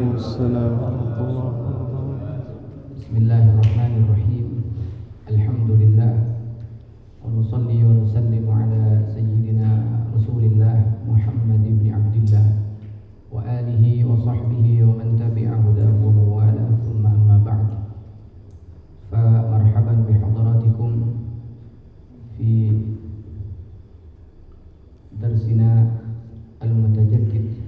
Waalaikumsalam warahmatullahi wabarakatuh. Bismillahirrahmanirrahim. Alhamdulillah. Wa nusalli wa nusallimu ala sayyidina Rasulillah Muhammad ibn Abdillah wa alihi wa sahbihi wa man tabi'a hudahu wa mawala, thumma amma ba'd. Fa marhaban bi hadratikum fi darsina al-mutajaddid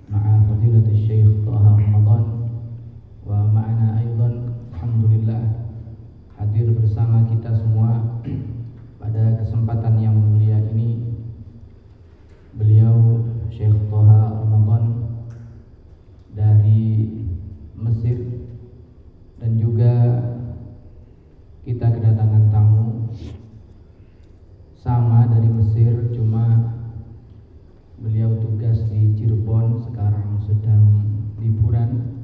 ma'a fadilatul Syekh Thaha Ramadan wa ma'ana aidan. Alhamdulillah hadir bersama kita semua pada kesempatan yang mulia ini beliau Syekh Thaha Ramadan dari Mesir, dan juga kita kedatangan tamu sama dari Mesir, cuma beliau tugas di Cirebon, sekarang sedang liburan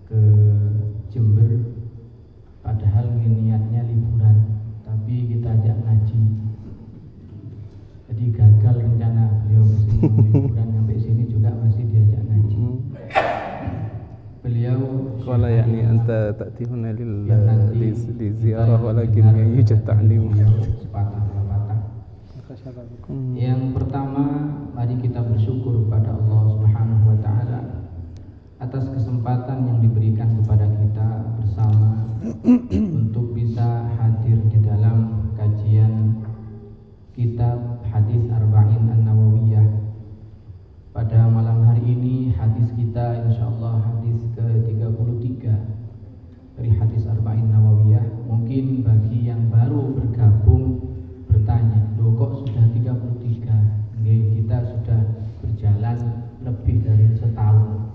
ke Jember. Padahal niatnya liburan, tapi kita ajak ngaji. Jadi gagal rencana beliau kesini liburan, sampai sini juga masih diajak ngaji. Beliau Qala yani anta ta'ti huna li ziyarah walakin yujad ta'lim. Yang pertama, mari kita bersyukur kepada Allah Subhanahu wa taala atas kesempatan yang diberikan kepada kita bersama untuk bisa hadir di dalam kajian kitab Hadis Arba'in An-Nawawiyah. Pada malam hari ini hadis kita insyaallah hadis ke-33 dari Hadis Arba'in Nawawiyah. Mungkin bagi yang baru bergabung bertanya, loh kok sudah 33? Kita sudah berjalan lebih dari setahun.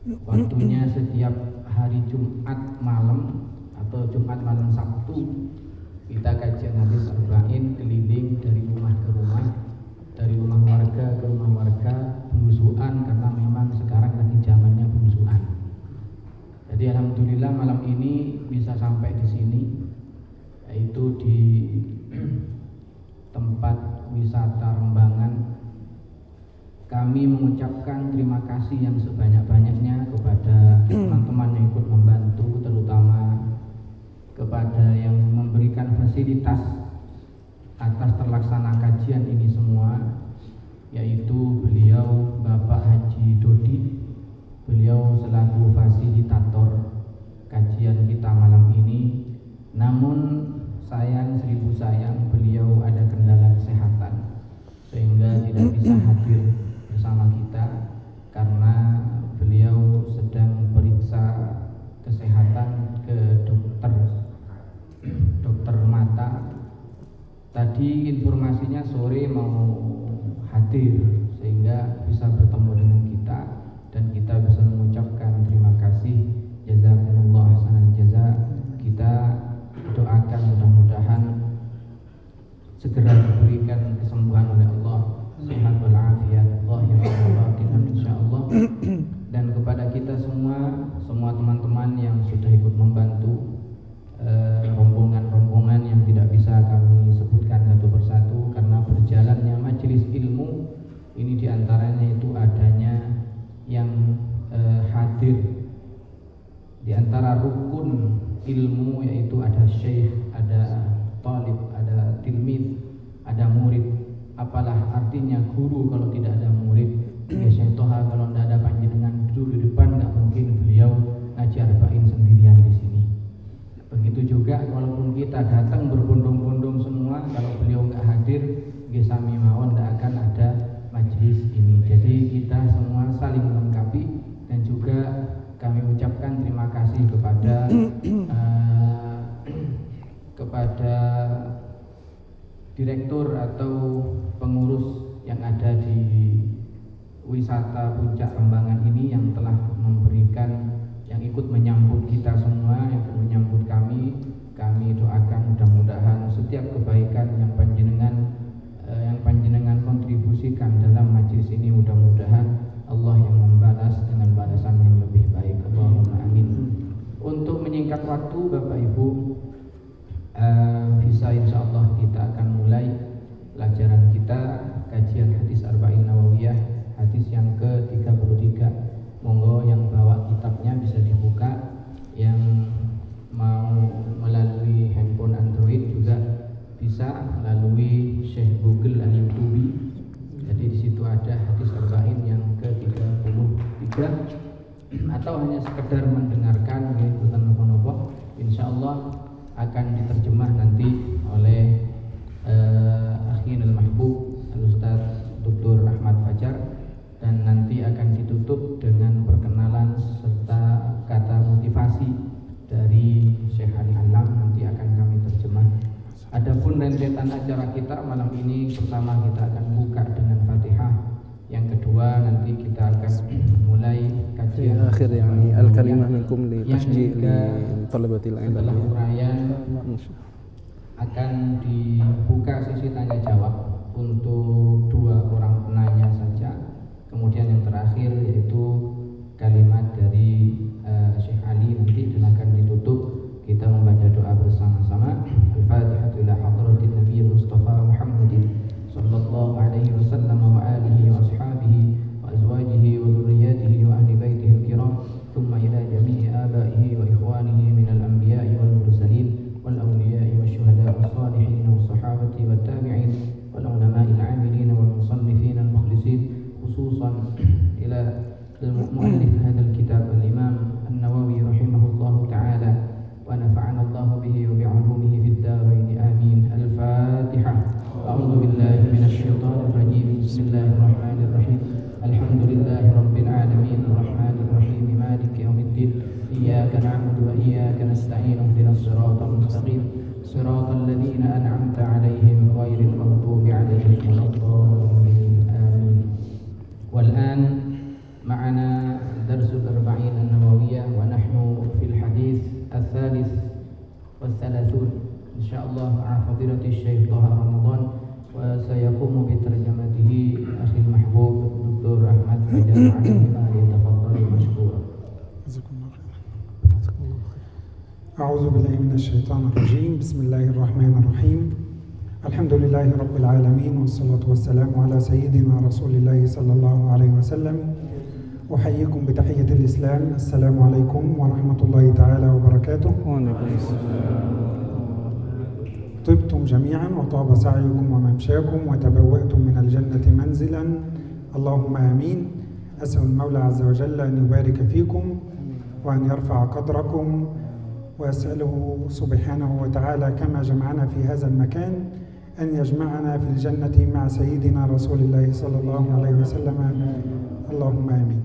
Waktunya setiap hari Jumat malam atau Jumat malam Sabtu kita kajian hadis arba'in, keliling dari rumah ke rumah, dari rumah warga ke rumah warga, belusuan, karena memang sekarang lagi zamannya belusuan. Jadi alhamdulillah malam ini bisa sampai di sini, yaitu di tempat wisata Rembangan. Kami mengucapkan terima kasih yang sebanyak-banyaknya kepada teman-teman yang ikut membantu, terutama kepada yang memberikan fasilitas atas terlaksana kajian ini semua, yaitu beliau Bapak Haji Dodi. Beliau selaku fasilitator kajian kita malam ini. Namun sayang, seribu sayang, beliau ada kendala kesehatan sehingga tidak bisa hadir bersama kita karena beliau sedang periksa kesehatan ke dokter mata. Tadi informasinya sore mau hadir sehingga bisa bertemu dengan kita dan kita bisa mengucapkan terima kasih, jazakumullah hasanal jaza. Kita doakan mudah-mudahan segera diberikan kesembuhan oleh Allah, sehat walafiat zahir wa batin insyaallah. Dan kepada kita semua teman-teman yang sudah ikut membantu, rombongan-rombongan yang tidak bisa kami sebutkan satu persatu karena berjalannya majelis ilmu ini, diantaranya itu adanya yang hadir di antara rukun ilmu, yaitu ada syekh, ada talib, ada tilmid, ada murid. Apalah artinya guru kalau tidak ada murid? Ya Syekh Thaha kalau tidak ada panjenengan dulu di depan, nggak mungkin beliau ngaji arba'in sendirian di sini. Begitu juga walaupun kita datang berbondong-bondong semua, kalau beliau nggak hadir, gesami mawon tidak akan ada majelis ini. Jadi kita semua saling melengkapi, dan juga kami ucapkan terima kasih kepada direktur atau pengurus yang ada di wisata Puncak Rembangan ini yang telah memberikan, yang ikut menyambut kita semua, yang ikut menyambut kami. Kami doakan mudah-mudahan setiap kebaikan yang panjenengan kontribusikan dalam majelis ini, mudah-mudahan Allah yang membalas dengan balasan yang lebih baik. Allahumma amin. Untuk menyingkat waktu Bapak Ibu, bisa insyaallah kita akan mulai pelajaran kita kajian hadis Arba'in Nawawiyah, hadis yang ke-33. juga atau hanya sekedar mendengarkan boten napa-napa, insyaallah akan diterjemah nanti oleh Akhinul Mahbub Al-Ustaz Dr. Ahmad Fajar, dan nanti akan ditutup dengan perkenalan serta kata motivasi dari Syekh Ali Alam, nanti akan kami terjemah. Adapun rentetan acara kita malam ini, pertama kita akan buka dengan Fatihah, yang kedua nanti kita akan mulai kajian akhir yani al-kalimah minkum li tashji' li talabatil ilm. Setelah uraian akan dibuka sesi tanya jawab untuk 2 orang penanya saja. Kemudian yang terakhir yaitu kalimat dari Syekh Ali nanti, dan akan ditutup kita membaca doa bersama-sama. Al-Fatihah ila hadratin Nabi Mustafa Muhammadin sallallahu alaihi wasallam wa alihi wa ashabihi wa azwajihi wa dhurriyyatihi wa ahli baitihi al-kiram, thumma ila jami'i abaihi wa ikhwanihi min al-anbiya'i wal mursalin wal awliya'i wa syuhada'i was salihin was sahabati wat tabi'in wal ulama'i al-'amilin wal musannifin al-mukhlisin, khususan ila al-mu'allif hadzal kitab al-imam an-Nawawi rahimahullahu ta'ala, wa nafa'ana Allah bihi wa bi'ulumihi fid darain amin. Al-Fatihah. A'udzu billahi minasy syaithanir rajim. Bismillahirrahmanirrahim. Alhamdulillahi rabbil alamin, arrahmanir rahim, maliki yaumiddin. Iyyaka na'budu wa iyyaka nasta'in. Ihdinas siratal mustaqim, siratal ladzina an'amta 'alaihim ghairil maghdubi 'alaihim waladdallin. Amin. Wal an ma'ana darsul arba'in an-nawawiyah wa nahnu fil hadits الثالث والثلاثون إن شاء الله مع فضيلة الشيخ طه رمضان، وسيقوم بترجمته أخي المحبوب الدكتور أحمد فجر عليه، يتفضل مشكورا. أعوذ بالله من الشيطان الرجيم. بسم الله الرحمن الرحيم. الحمد لله رب العالمين، والصلاة والسلام على سيدنا رسول الله صلى الله عليه وسلم. أحييكم بتحية الإسلام. السلام عليكم ورحمة الله تعالى وبركاته. طبتم جميعا وطاب سعيكم وممشاكم وتبوأتم من الجنة منزلا، اللهم آمين. أسأل المولى عز وجل أن يبارك فيكم وأن يرفع قدركم، وأسأله سبحانه وتعالى كما جمعنا في هذا المكان أن يجمعنا في الجنة مع سيدنا رسول الله صلى الله عليه وسلم، اللهم آمين.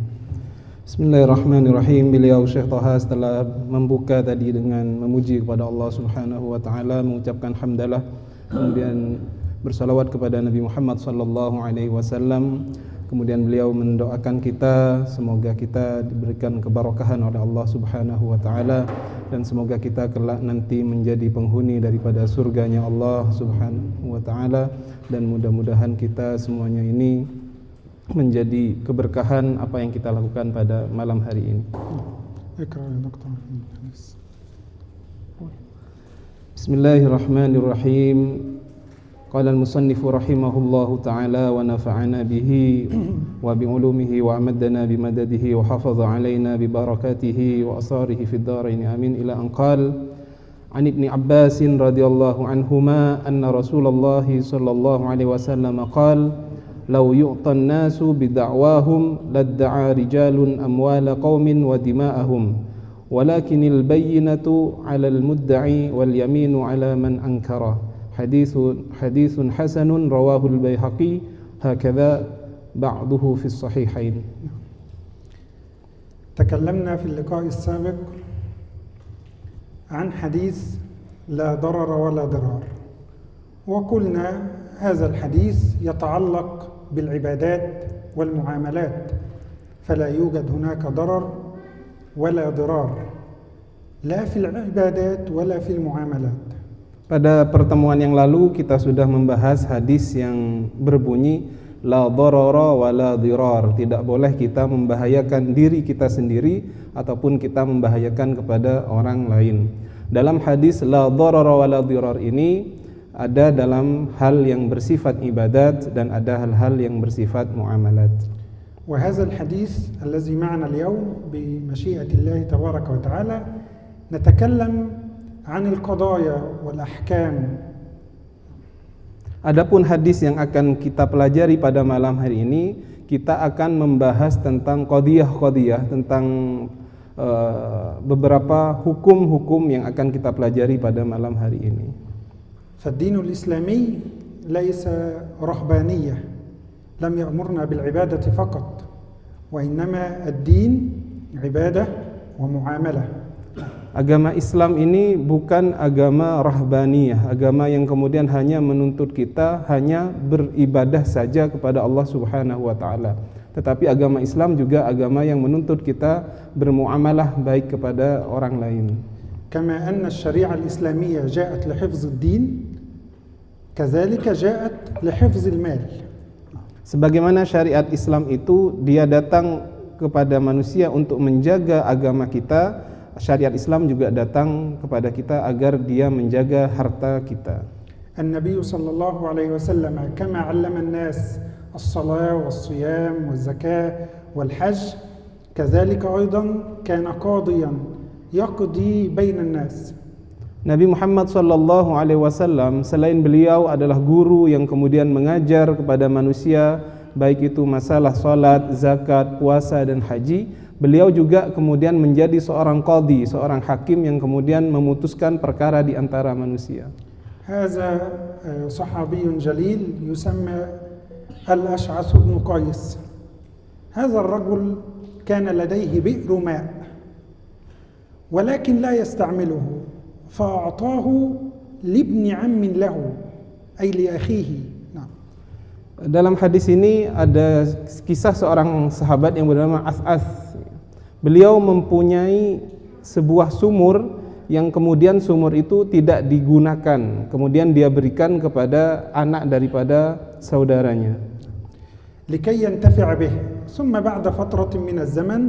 Bismillahirrahmanirrahim. Beliau Syekh Taha setelah membuka tadi dengan memuji kepada Allah Subhanahu wa taala, mengucapkan hamdalah, kemudian bersalawat kepada Nabi Muhammad sallallahu alaihi wasallam. Kemudian beliau mendoakan kita semoga kita diberikan keberkahan oleh Allah Subhanahu wa taala, dan semoga kita kelak nanti menjadi penghuni daripada surganya Allah Subhanahu wa taala, dan mudah-mudahan kita semuanya ini menjadi keberkahan apa yang kita lakukan pada malam hari ini. Bismillahirrahmanirrahim. Qala al-musannif rahimahullahu ta'ala wa nafa'ana bihi wa bi'ulumihi wa amaddana bimadadihi wa hafaza alaina bibarakatihi wa asarihi fid darain amin, ila an qala an ibni Abbas radhiyallahu anhuma anna Rasulullah sallallahu alaihi wasallam qala law yu'tan nasu bid'awahum ladda'a rijalun amwala qaumin wa dima'ahum walakinil bayyinatu 'alal mudda'i wal yaminu 'ala man ankara. Hadithun hasanun rawahul Baihaqi hakadha ba'duhu fi الصحيحين. تكلمنا في اللقاء السابق عن حديث لا ضرر ولا ضرار، وقلنا هذا الحديث يتعلق بالعبادات والمعاملات، فلا يوجد هناك ضرر ولا ضرار لا في العبادات ولا في المعاملات. Pada pertemuan yang lalu kita sudah membahas hadis yang berbunyi la darara wa la dirar, tidak boleh kita membahayakan diri kita sendiri ataupun kita membahayakan kepada orang lain. Dalam hadis la darara wa la dirar ini ada dalam hal yang bersifat ibadat dan ada hal-hal yang bersifat muamalat. وهذا الحديث الذي معنا اليوم بمشيئة الله تبارك وتعالى نتكلم عن القضايا والأحكام. Adapun hadis yang akan kita pelajari pada malam hari ini, kita akan membahas tentang qadiyah-qadiyah, tentang beberapa hukum-hukum yang akan kita pelajari pada malam hari ini. فالدين الإسلامي ليس رهبانية لم يأمرنا بالعبادة فقط وإنما الدين عبادة ومعاملة. Agama Islam ini bukan agama rahbaniyah, agama yang kemudian hanya menuntut kita hanya beribadah saja kepada Allah Subhanahu wa taala. Tetapi agama Islam juga agama yang menuntut kita bermuamalah baik kepada orang lain. كما أن الشريعة الإسلامية جاءت لحفظ الدين كذلك جاءت لحفظ المال. Sebagaimana syariat Islam itu dia datang kepada manusia untuk menjaga agama kita, syariat Islam juga datang kepada kita agar dia menjaga harta kita. النبي صلى الله عليه وسلم كما علم الناس الصلاة والصيام والزكاة والحج كذلك أيضا كان قاضيا يقضي بين الناس. Nabi Muhammad sallallahu alaihi wasallam selain beliau adalah guru yang kemudian mengajar kepada manusia baik itu masalah salat, zakat, puasa dan haji, beliau juga kemudian menjadi seorang qadhi, seorang hakim yang kemudian memutuskan perkara di antara manusia. هذا صحابي جليل يسمى الأشعث بن قيس. هذا الرجل كان لديه بئر ماء ولكن لا يستعمله فأعطاه لابن عم له أي لأخيه. Dalam hadis ini ada kisah seorang sahabat yang bernama As'ath. Beliau mempunyai sebuah sumur yang kemudian sumur itu tidak digunakan, kemudian dia berikan kepada anak daripada saudaranya. لكي ينتفع به. ثم بعد فترة من الزمن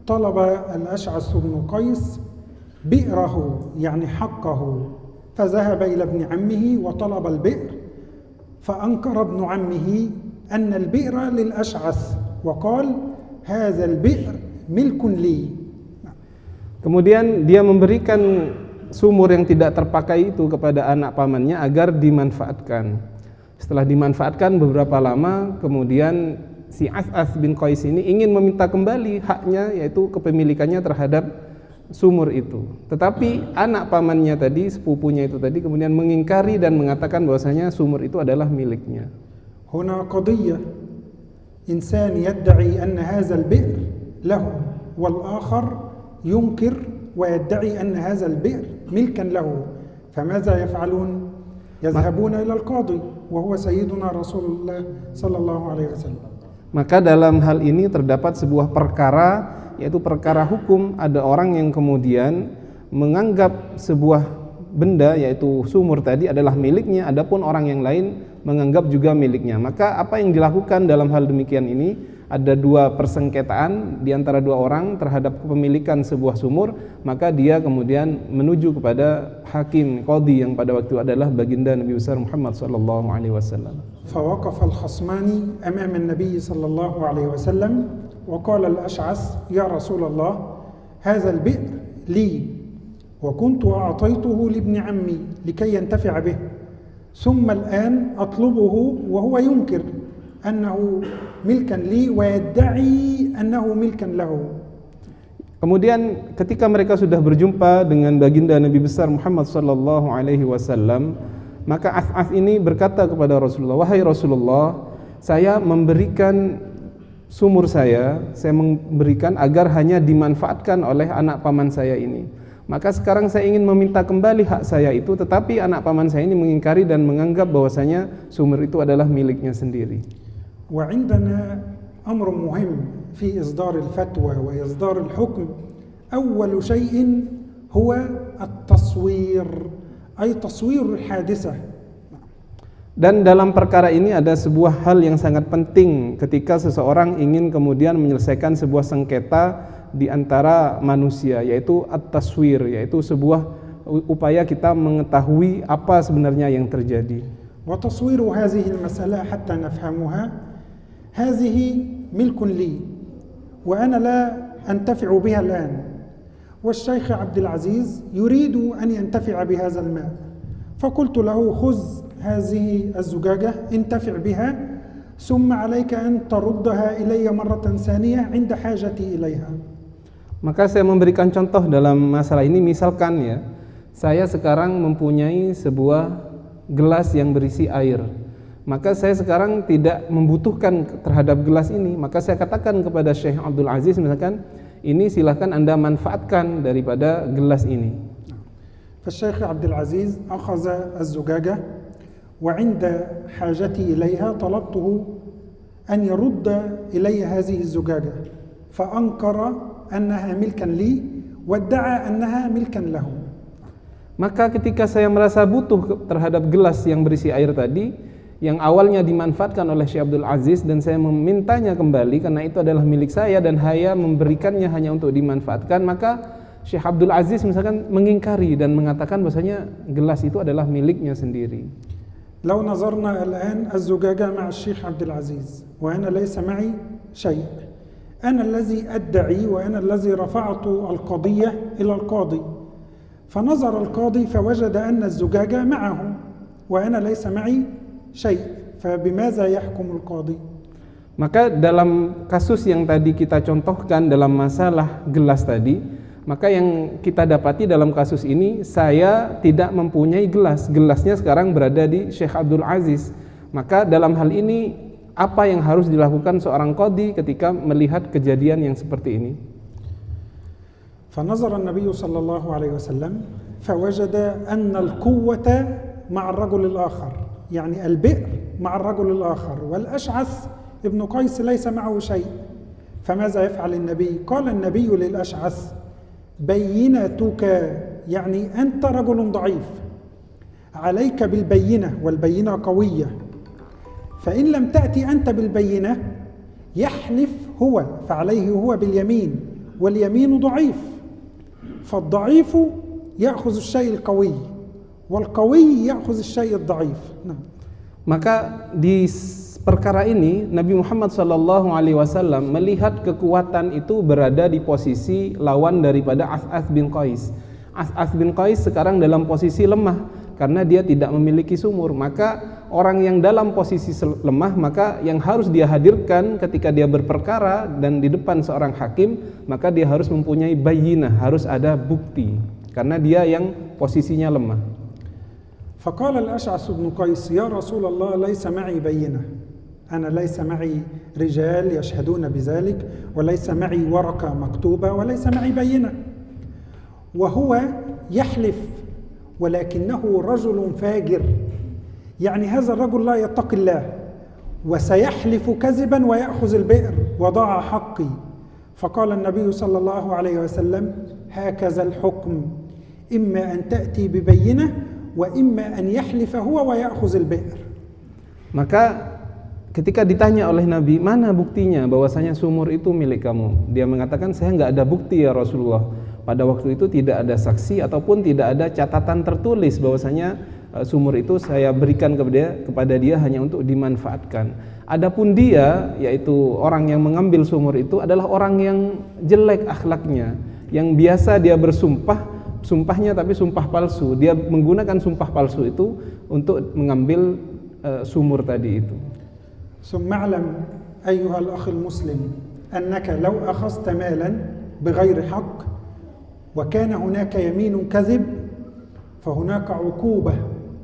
طلب الأشعث بن قيس بئره يعني حقه فذهب إلى ابن عمه وطلب البئر فأنكر ابن عمه أن البئر للأشعث وقال هذا البئر ملك لي. Kemudian dia memberikan sumur yang tidak terpakai itu kepada anak pamannya agar dimanfaatkan. Setelah dimanfaatkan beberapa lama, kemudian si As'ath bin Qais ini ingin meminta kembali haknya, yaitu kepemilikannya terhadap sumur itu. Tetapi anak pamannya tadi, sepupunya itu tadi kemudian mengingkari dan mengatakan bahwasanya sumur itu adalah miliknya. هنا قضية إنسان يدعي أن هذا البئر له والآخر ينكر ويدعي أن هذا البئر ملكا له فماذا يفعلون؟ يذهبون إلى القاضي وهو سيدنا رسول الله صلى الله عليه وسلم. Maka dalam hal ini terdapat sebuah perkara, yaitu perkara hukum. Ada orang yang kemudian menganggap sebuah benda, yaitu sumur tadi adalah miliknya, adapun orang yang lain menganggap juga miliknya. Maka apa yang dilakukan dalam hal demikian ini? Ada dua persengketaan di antara dua orang terhadap kepemilikan sebuah sumur, maka dia kemudian menuju kepada hakim qadhi yang pada waktu adalah baginda Nabi besar Muhammad sallallahu alaihi wasallam. فوقف الخصمان أمام النبي صلى الله عليه وسلم وقال الأشعث يا رسول الله هذا البئر لي وكنت أعطيته لابن عمي لكي ينتفع به ثم الآن أطلبه وهو ينكر أنه ملكا لي ويدعي أنه ملكا له. Kemudian ketika mereka sudah berjumpa dengan baginda Nabi besar Muhammad sallallahu alaihi wasallam, maka As'ath ini berkata kepada Rasulullah, "Wahai Rasulullah, saya memberikan sumur saya memberikan agar hanya dimanfaatkan oleh anak paman saya ini. Maka sekarang saya ingin meminta kembali hak saya itu, tetapi anak paman saya ini mengingkari dan menganggap bahwasanya sumur itu adalah miliknya sendiri." وعندنا أمر مهم في إصدار الفتوى وإصدار الحكم. أول شيء هو التصوير أي تصوير الحادثة. Dan dalam perkara ini ada sebuah hal yang sangat penting ketika seseorang ingin kemudian menyelesaikan sebuah sengketa di antara manusia, yaitu at-taswir, yaitu sebuah upaya kita mengetahui apa sebenarnya yang terjadi. وتصوير هذه المسألة حتى نفهمها هذه ملك لي وأنا لا أنتفع بها الآن والشيخ عبد العزيز يريد أن ينتفع بهذا الماء فقلت له خذ هذه الزجاجة انتفع بها ثم عليك أن تردها إلي مرة ثانية عند حاجتي إليها. Maka saya memberikan contoh dalam masalah ini, misalkan ya, saya sekarang mempunyai sebuah gelas yang berisi air. Maka saya sekarang tidak membutuhkan terhadap gelas ini, maka saya katakan kepada Syekh Abdul Aziz misalkan, ini silahkan Anda manfaatkan daripada gelas ini. فالشيخ عبد العزيز أخذ الزجاجة وعند حاجتي إليها طلبته أن يرد إلي هذه الزجاجة فأنكر أنها ملكا لي وادعى أنها ملكا له. Maka ketika saya merasa butuh terhadap gelas yang berisi air tadi, yang awalnya dimanfaatkan oleh Syekh Abdul Aziz, dan saya memintanya kembali karena itu adalah milik saya dan saya memberikannya hanya untuk dimanfaatkan, maka Syekh Abdul Aziz misalkan mengingkari dan mengatakan bahwasanya gelas itu adalah miliknya sendiri. لو نظرنا الآن الزجاجة مع الشيخ عبد العزيز وأنا ليس معي شيء، أنا الذي أدعي وأنا الذي رفعت القضية إلى القاضي، فنظر القاضي فوجد أن الزجاجة معه وأنا ليس معي شيء، فبماذا يحكم القاضي؟ Maka dalam kasus yang tadi kita contohkan dalam masalah gelas tadi, maka yang kita dapati dalam kasus ini, saya tidak mempunyai gelas, gelasnya sekarang berada di Syekh Abdul Aziz. Maka dalam hal ini apa yang harus dilakukan seorang qadhi ketika melihat kejadian yang seperti ini? فنظر النبي صلى الله عليه وسلم فوجد أن القوة مع الرجل الآخر، يعني البئر مع الرجل الآخر، والأشعث ابن قيس ليس معه شيء، فماذا يفعل النبي؟ قال النبي للأشعث بينتك، يعني أنت رجل ضعيف، عليك بالبينة والبينة قوية، فإن لم تأتي أنت بالبينة يحلف هو، فعليه هو باليمين واليمين ضعيف، فالضعيف يأخذ الشيء القوي والقوي يأخذ الشيء الضعيف. نعم. Maka di perkara ini Nabi Muhammad SAW melihat kekuatan itu berada di posisi lawan daripada As'ath bin Qais. As'ath bin Qais sekarang dalam posisi lemah karena dia tidak memiliki sumur. Maka orang yang dalam posisi lemah, maka yang harus dia hadirkan ketika dia berperkara dan di depan seorang hakim, maka dia harus mempunyai bayyinah, harus ada bukti karena dia yang posisinya lemah. فقال الأشعث بن قيس يا رسول الله ليس معي بينة، أنا ليس معي رجال يشهدون بذلك، وليس معي ورقة مكتوبة، وليس معي بينة، وهو يحلف ولكنه رجل فاجر، يعني هذا الرجل لا يتقي الله وسيحلف كذبا ويأخذ البئر وضاع حقي. فقال النبي صلى الله عليه وسلم هكذا الحكم، إما أن تأتي ببينة وإما أن يحلف هو ويأخذ البئر. Maka ketika ditanya oleh Nabi, mana buktinya bahwasanya sumur itu milik kamu? Dia mengatakan, saya nggak ada bukti ya Rasulullah. Pada waktu itu tidak ada saksi ataupun tidak ada catatan tertulis bahwasanya sumur itu saya berikan kepada dia hanya untuk dimanfaatkan. Adapun dia, yaitu orang yang mengambil sumur itu adalah orang yang jelek akhlaknya, yang biasa dia bersumpah, sumpahnya tapi sumpah palsu. Dia menggunakan sumpah palsu itu untuk mengambil sumur tadi itu. ثم اعلم أيها الأخ المسلم أنك لو أخذت مالا بغير حق وكان هناك يمين كذب فهناك عقوبة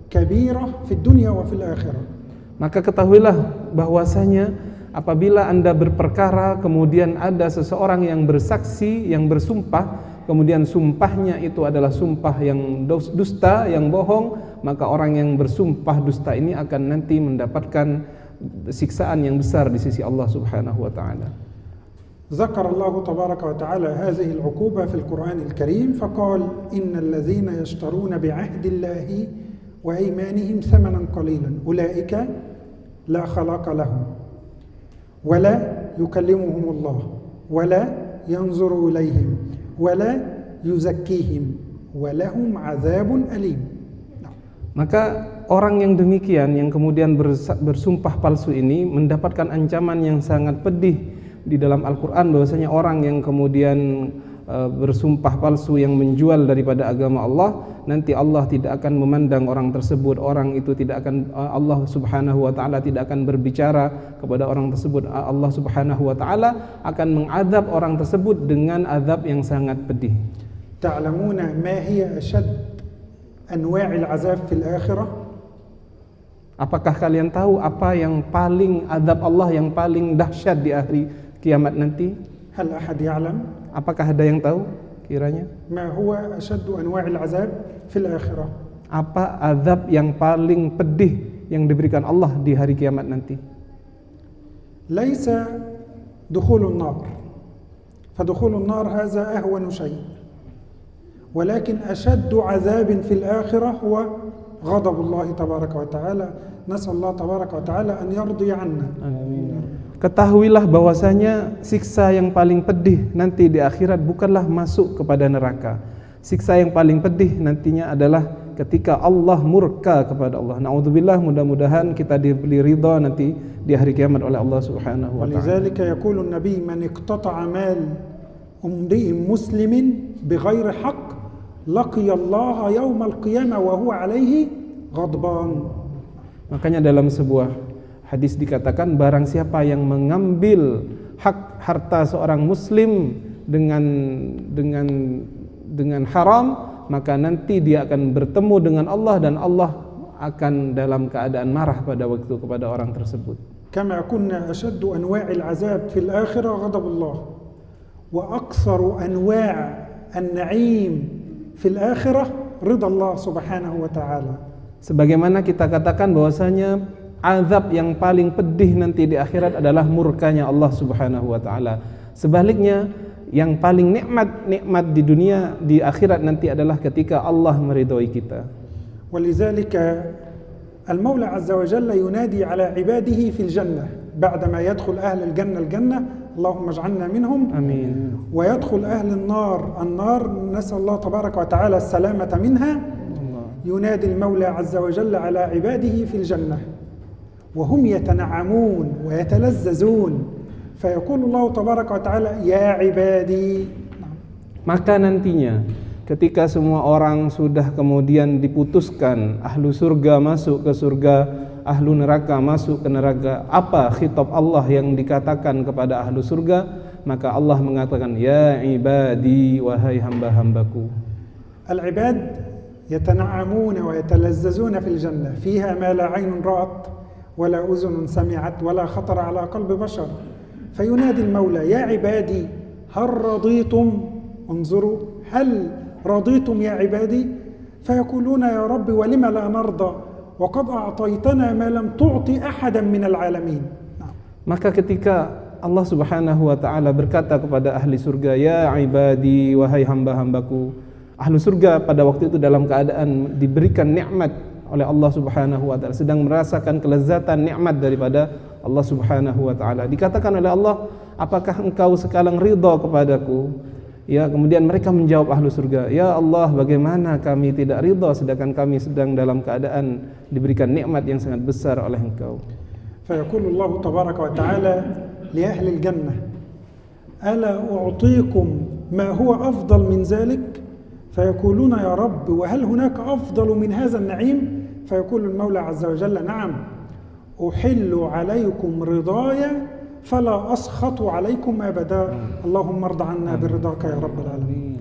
كبيرة في الدنيا وفي الآخرة. Maka ketahuilah bahwasanya apabila Anda berperkara kemudian ada seseorang yang bersaksi, yang bersumpah, kemudian sumpahnya itu adalah sumpah yang dusta, yang bohong, maka orang yang bersumpah dusta ini akan nanti mendapatkan siksaan yang besar di sisi Allah Subhanahu wa taala. ذكر الله تبارك وتعالى هذه العقوبة في القرآن الكريم فقال إن الذين يشترون بعهد الله وأيمانهم ثمنا قليلا أولئك لا خلاق لهم ولا يكلمهم الله ولا ينظر إليهم ولا يزكيهم ولهم عذاب أليم. Maka orang yang demikian yang kemudian bersumpah palsu ini mendapatkan ancaman yang sangat pedih di dalam Al-Quran, bahwasanya orang yang kemudian bersumpah palsu yang menjual daripada agama Allah, nanti Allah tidak akan memandang orang tersebut. Orang itu tidak akan, Allah Subhanahu wa taala tidak akan berbicara kepada orang tersebut. Allah Subhanahu wa taala akan mengadab orang tersebut dengan azab yang sangat pedih. تعلمون ما هي أشد أنواع العذاب في الآخرة؟ Apakah kalian tahu apa yang paling azab Allah yang paling dahsyat di hari kiamat nanti? هل أحد يعلم؟ Apakah ada yang tahu kiranya? ما هو أشد أنواع العذاب في الآخرة؟ Apa azab yang paling pedih yang diberikan Allah di hari kiamat nanti? ليس دخول النار، فدخول النار هذا أهون شيء، ولكن أشد عذاب في الآخرة هو غضب الله تبارك وتعالى. نسأل الله تبارك وتعالى أن يرضي عنا. Ketahuilah bahwasanya siksa yang paling pedih nanti di akhirat bukanlah masuk kepada neraka. Siksa yang paling pedih nantinya adalah ketika Allah murka kepada Allah. Na'udzubillah, mudah-mudahan kita diberi ridha nanti di hari kiamat oleh Allah Subhanahu wa taala. ولذلك يقول النبي من اقتطع مال امرئ مسلم بغير حق لقي الله يوم القيامة وهو عليه غضبان. Makanya dalam sebuah hadis dikatakan, barang siapa yang mengambil hak harta seorang muslim dengan haram, maka nanti dia akan bertemu dengan Allah dan Allah akan dalam keadaan marah pada waktu kepada orang tersebut. كما كنا أشد أنواع العذاب في الآخرة غضب الله، وأكثر أنواع النعيم في الآخرة رضا الله سبحانه وتعالى. Sebagaimana kita katakan bahwasanya azab yang paling pedih nanti di akhirat adalah murkanya Allah Subhanahu wa taala. Sebaliknya, yang paling nikmat di dunia di akhirat nanti adalah ketika Allah meridhoi kita. ولذلك المولى عز وجل ينادي على عباده في الجنة بعدما يدخل أهل الجنة الجنة، اللهم اجعلنا منهم. Amin. ويدخل أهل النار نسأل الله تبارك وتعالى السلامة منها. ينادي المولى عز وجل على عباده في الجنة وهم يتنعمون ويتلذذون فيقول الله تبارك وتعالى يا عبادي. Maka nantinya ketika semua orang sudah kemudian diputuskan, ahlu surga masuk ke surga, ahlu neraka masuk ke neraka, apa khitab Allah yang dikatakan kepada ahlu surga? Maka Allah mengatakan, ya ibadi, wahai hamba-hambaku. Al-ibad يتنعمون ويتلذذون في الجنة فيها ما لا عين رأت ولا أذن سمعت ولا خطر على قلب بشر. فينادي المولى يا عبادي هل رضيتم؟ انظروا هل رضيتم يا عبادي؟ فيقولون يا رب ولم لا نرضى وقد أعطيتنا ما لم تعطي أحدا من العالمين. Maka ketika Allah Subhanahu wa taala berkata kepada ahli surga, ya ibadi, wahai hamba-hambaku. Ahlu surga pada waktu itu dalam keadaan diberikan nikmat oleh Allah Subhanahu wa taala, sedang merasakan kelezatan nikmat daripada Allah Subhanahu wa taala. Dikatakan oleh Allah, apakah engkau sekarang ridha kepadaku? Ya, kemudian mereka menjawab ahlu surga, ya Allah, bagaimana kami tidak ridha sedangkan kami sedang dalam keadaan diberikan nikmat yang sangat besar oleh engkau. فيقول الله تبارك وتعالى لأهل الجنة ألا أعطيكم ما هو أفضل من ذلك؟ فيقولون يا رب وهل هناك أفضل من هذا النعيم؟ فيقول المولى عز وجل نعم أحل عليكم رضاي فلا أسخط عليكم أبدا اللهم ارض عنا برضاك يا رب العالمين.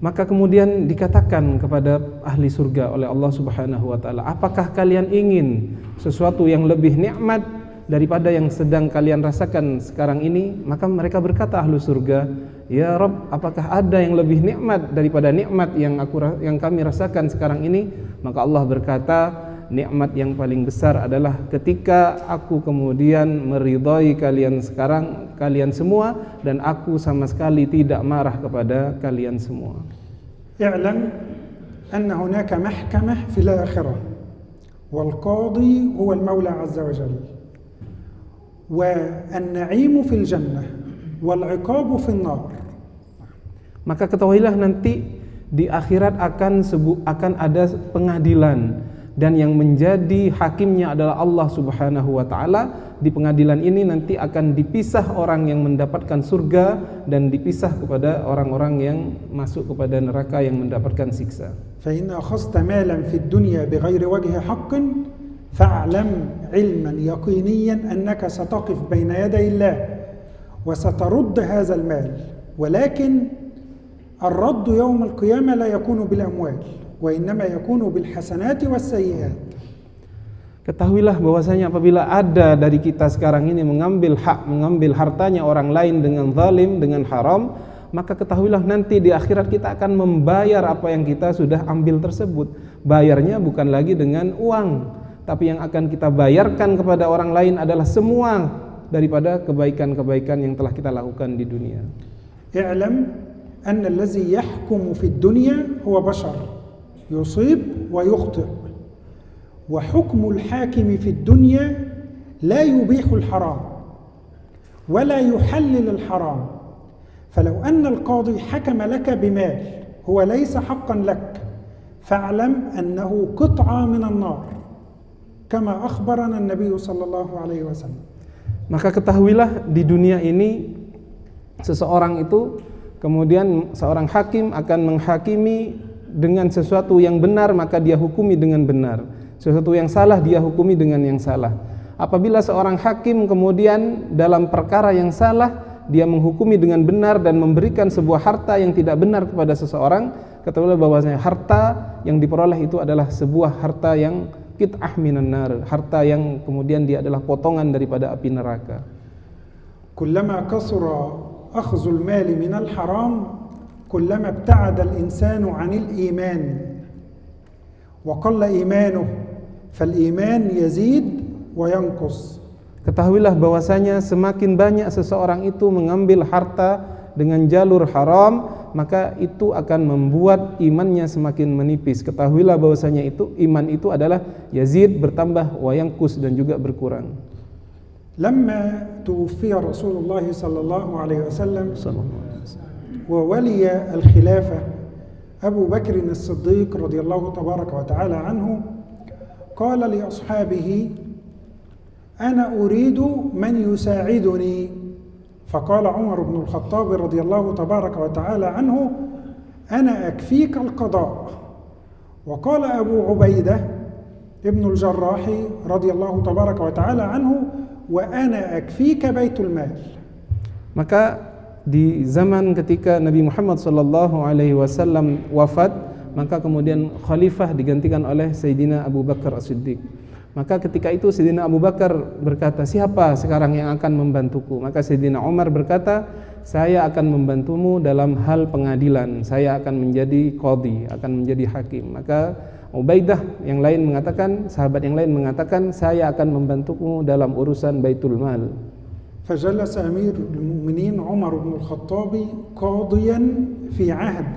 Maka kemudian dikatakan kepada ahli surga oleh Allah Subhanahu wa taala, apakah kalian ingin sesuatu yang lebih nikmat daripada yang sedang kalian rasakan sekarang ini? Maka mereka berkata ahlu surga, ya Rabb, apakah ada yang lebih nikmat daripada nikmat yang kami rasakan sekarang ini? Maka Allah berkata, nikmat yang paling besar adalah ketika aku kemudian meridhai kalian semua dan aku sama sekali tidak marah kepada kalian semua. اعلم أن هناك محكمة في الآخرة والقاضي هو المولى عز وجل والنعيم في الجنة والعقاب في النار. Maka ketahuilah nanti di akhirat akan ada pengadilan. dan yang menjadi hakimnya adalah Allah Subhanahu wa taala. Di pengadilan ini nanti akan dipisah orang yang mendapatkan surga dan dipisah kepada orang-orang yang masuk kepada neraka yang mendapatkan siksa. فإن أخذت مالا في الدنيا بغير وجه حق فاعلم علما يقينيا أنك ستقف بين يدي الله وسترد هذا المال، ولكن الرد يوم القيامة لا يكون بالأموال وإنما يكون بالحسنات والسيئات. Ketahuilah bahwasanya apabila ada dari kita sekarang ini mengambil hartanya orang lain dengan zalim, dengan haram, maka ketahuilah nanti di akhirat kita akan membayar apa yang kita sudah ambil tersebut. Bayarnya bukan lagi dengan uang, tapi yang akan kita bayarkan kepada orang lain adalah semua daripada kebaikan-kebaikan yang telah kita lakukan di dunia. I'lam anna allazi yahkumu fid dunya huwa bashar yusib wa yukhti'. وحكم الحاكم في الدنيا لا يبيح الحرام ولا يحلل الحرام، فلو أن القاضي حكم لك بمال هو ليس حقا لك فاعلم أنه قطعة من النار كما أخبرنا النبي صلى الله عليه وسلم. Maka ketahuilah di dunia ini seseorang itu, kemudian seorang hakim akan menghakimi dengan sesuatu yang benar, maka dia hukumi dengan benar. Sesuatu yang salah dia hukumi dengan yang salah. Apabila seorang hakim kemudian dalam perkara yang salah dia menghukumi dengan benar dan memberikan sebuah harta yang tidak benar kepada seseorang, ketahuilah bahwasanya harta yang diperoleh itu adalah sebuah harta yang qit'ah minan nar, harta yang kemudian dia adalah potongan daripada api neraka. Kullama kasura akhdhul mali minal haram kullama ibta'ada al-insanu 'anil iman wa qalla imanuhu fal-iman yazid wa yanqus. Ketahuilah bahwasanya semakin banyak seseorang itu mengambil harta dengan jalur haram, maka itu akan membuat imannya semakin menipis. Ketahuilah bahwasanya itu iman itu adalah yazid, bertambah, wa yanqus, dan juga berkurang. Lamma tuwfiya Rasulullah sallallahu alaihi wasallam wa waliya al-khilafah Abu Bakr as-Siddiq radhiyallahu tabaraka wa ta'ala anhu قال لأصحابه أنا أريد من يساعدني، فقال عمر بن الخطاب رضي الله تبارك وتعالى عنه أنا أكفيك القضاء، وقال أبو عبيدة ابن الجراح رضي الله تبارك وتعالى عنه وأنا أكفيك بيت المال. Maka di zaman ketika Nabi Muhammad SAW wafat, maka kemudian khalifah digantikan oleh Sayyidina Abu Bakar As-Siddiq. Maka ketika itu Sayyidina Abu Bakar berkata, siapa sekarang yang akan membantuku? Maka Sayyidina Umar berkata, saya akan membantumu dalam hal pengadilan, saya akan menjadi qadhi, akan menjadi hakim. Maka Ubaidah yang lain mengatakan, sahabat yang lain mengatakan, saya akan membantumu dalam urusan Baitul Mal. فجلس أمير المؤمنين عمر بن الخطاب قاضيا في عهد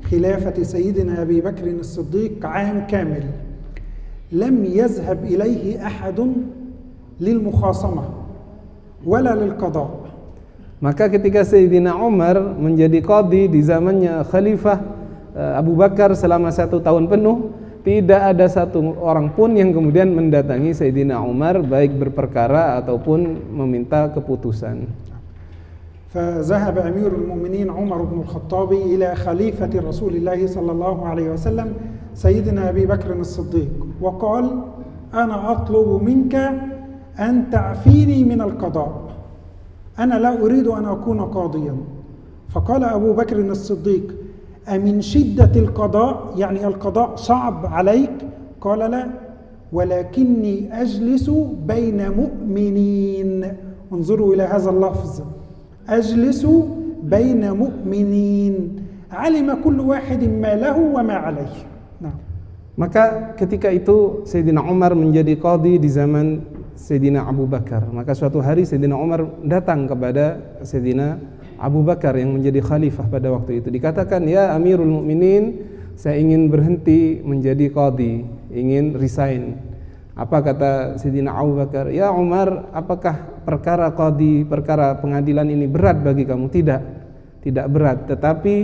خلافة سيدنا أبي بكر الصديق عام كامل لم يذهب إليه أحد للمخاصمة ولا للقضاء. Maka ketika Sayyidina Umar menjadi qadhi di zamannya Khalifah Abu Bakar selama 1 tahun penuh, tidak ada satu orang pun yang kemudian mendatangi Sayyidina Umar baik berperkara ataupun meminta keputusan. فذهب أمير المؤمنين عمر بن الخطاب إلى خليفة رسول الله صلى الله عليه وسلم سيدنا أبي بكر الصديق وقال أنا أطلب منك أن تعفيني من القضاء، أنا لا أريد أن أكون قاضيا. فقال أبو بكر الصديق أمن شدة القضاء، يعني القضاء صعب عليك؟ قال لا، ولكني أجلس بين مؤمنين. انظروا إلى هذا اللفظ، أجلس بين مؤمنين علم كل واحد ما له وما عليه. Maka ketika itu Sayyidina Umar menjadi qadhi di zaman Sayyidina Abu Bakar. Maka suatu hari Sayyidina Umar datang kepada Sayyidina Abu Bakar yang menjadi khalifah pada waktu itu. Dikatakan, ya Amirul Mukminin, saya ingin berhenti menjadi qadhi, ingin resign. Apa kata Sayyidina Abu Bakar? Ya Umar, apakah perkara qadhi, perkara pengadilan ini berat bagi kamu? Tidak berat. Tetapi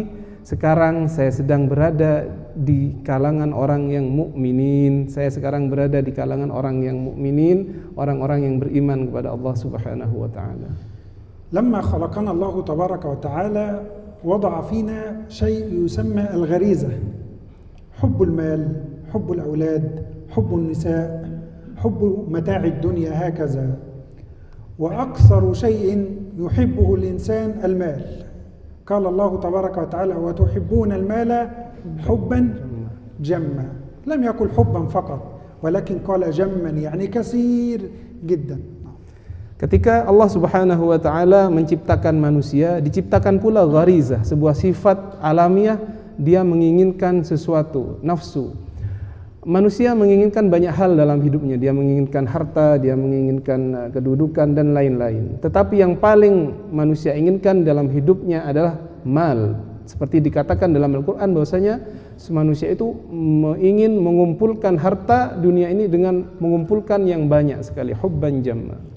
sekarang saya sedang berada di kalangan orang yang mukminin. Saya sekarang berada di kalangan orang yang mukminin, orang-orang yang beriman kepada Allah Subhanahu wa taala. لما خلقنا الله تبارك وتعالى وضع فينا شيء يسمى الغريزة، حب المال، حب الأولاد، حب النساء، حب متاع الدنيا، هكذا. وأكثر شيء يحبه الإنسان المال. قال الله تبارك وتعالى: وتحبون المال حبا جما. لم يقل حبا فقط، ولكن قال جما، يعني كثير جدا. Ketika Allah Subhanahu wa taala menciptakan manusia, diciptakan pula gharizah, sebuah sifat alamiah, dia menginginkan sesuatu, nafsu. Manusia menginginkan banyak hal dalam hidupnya, dia menginginkan harta, dia menginginkan kedudukan dan lain-lain. Tetapi yang paling manusia inginkan dalam hidupnya adalah mal. Seperti dikatakan dalam Al-Qur'an bahwasanya manusia itu ingin mengumpulkan harta dunia ini dengan mengumpulkan yang banyak sekali, hubban jamma.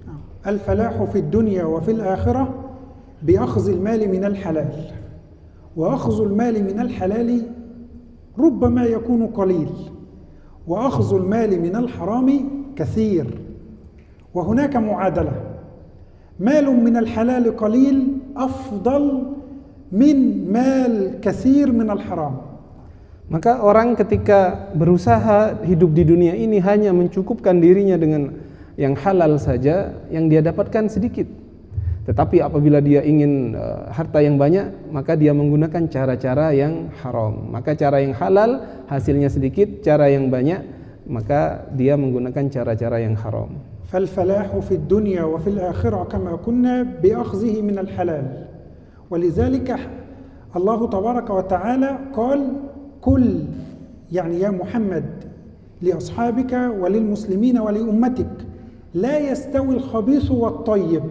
الفلاح في الدنيا وفي الآخرة بأخذ المال من الحلال، وأخذ المال من الحلال ربما يكون قليل، وأخذ المال من الحرام كثير. وهناك معادلة: مال من الحلال قليل أفضل من مال كثير من الحرام. Maka orang ketika berusaha hidup di dunia ini hanya mencukupkan dirinya dengan yang halal saja, yang dia dapatkan sedikit. Tetapi apabila dia ingin harta yang banyak, maka dia menggunakan cara-cara yang haram. Maka cara yang halal hasilnya sedikit, cara yang banyak maka dia menggunakan cara-cara yang haram. فالفلاح في الدنيا وفي الآخرة كما كنا بأخذه من الحلال. ولذلك الله تبارك وتعالى قال: كل، يعني يا محمد، لأصحابك وللمسلمين ولأمتك: لا يستوي الخبيث والطيب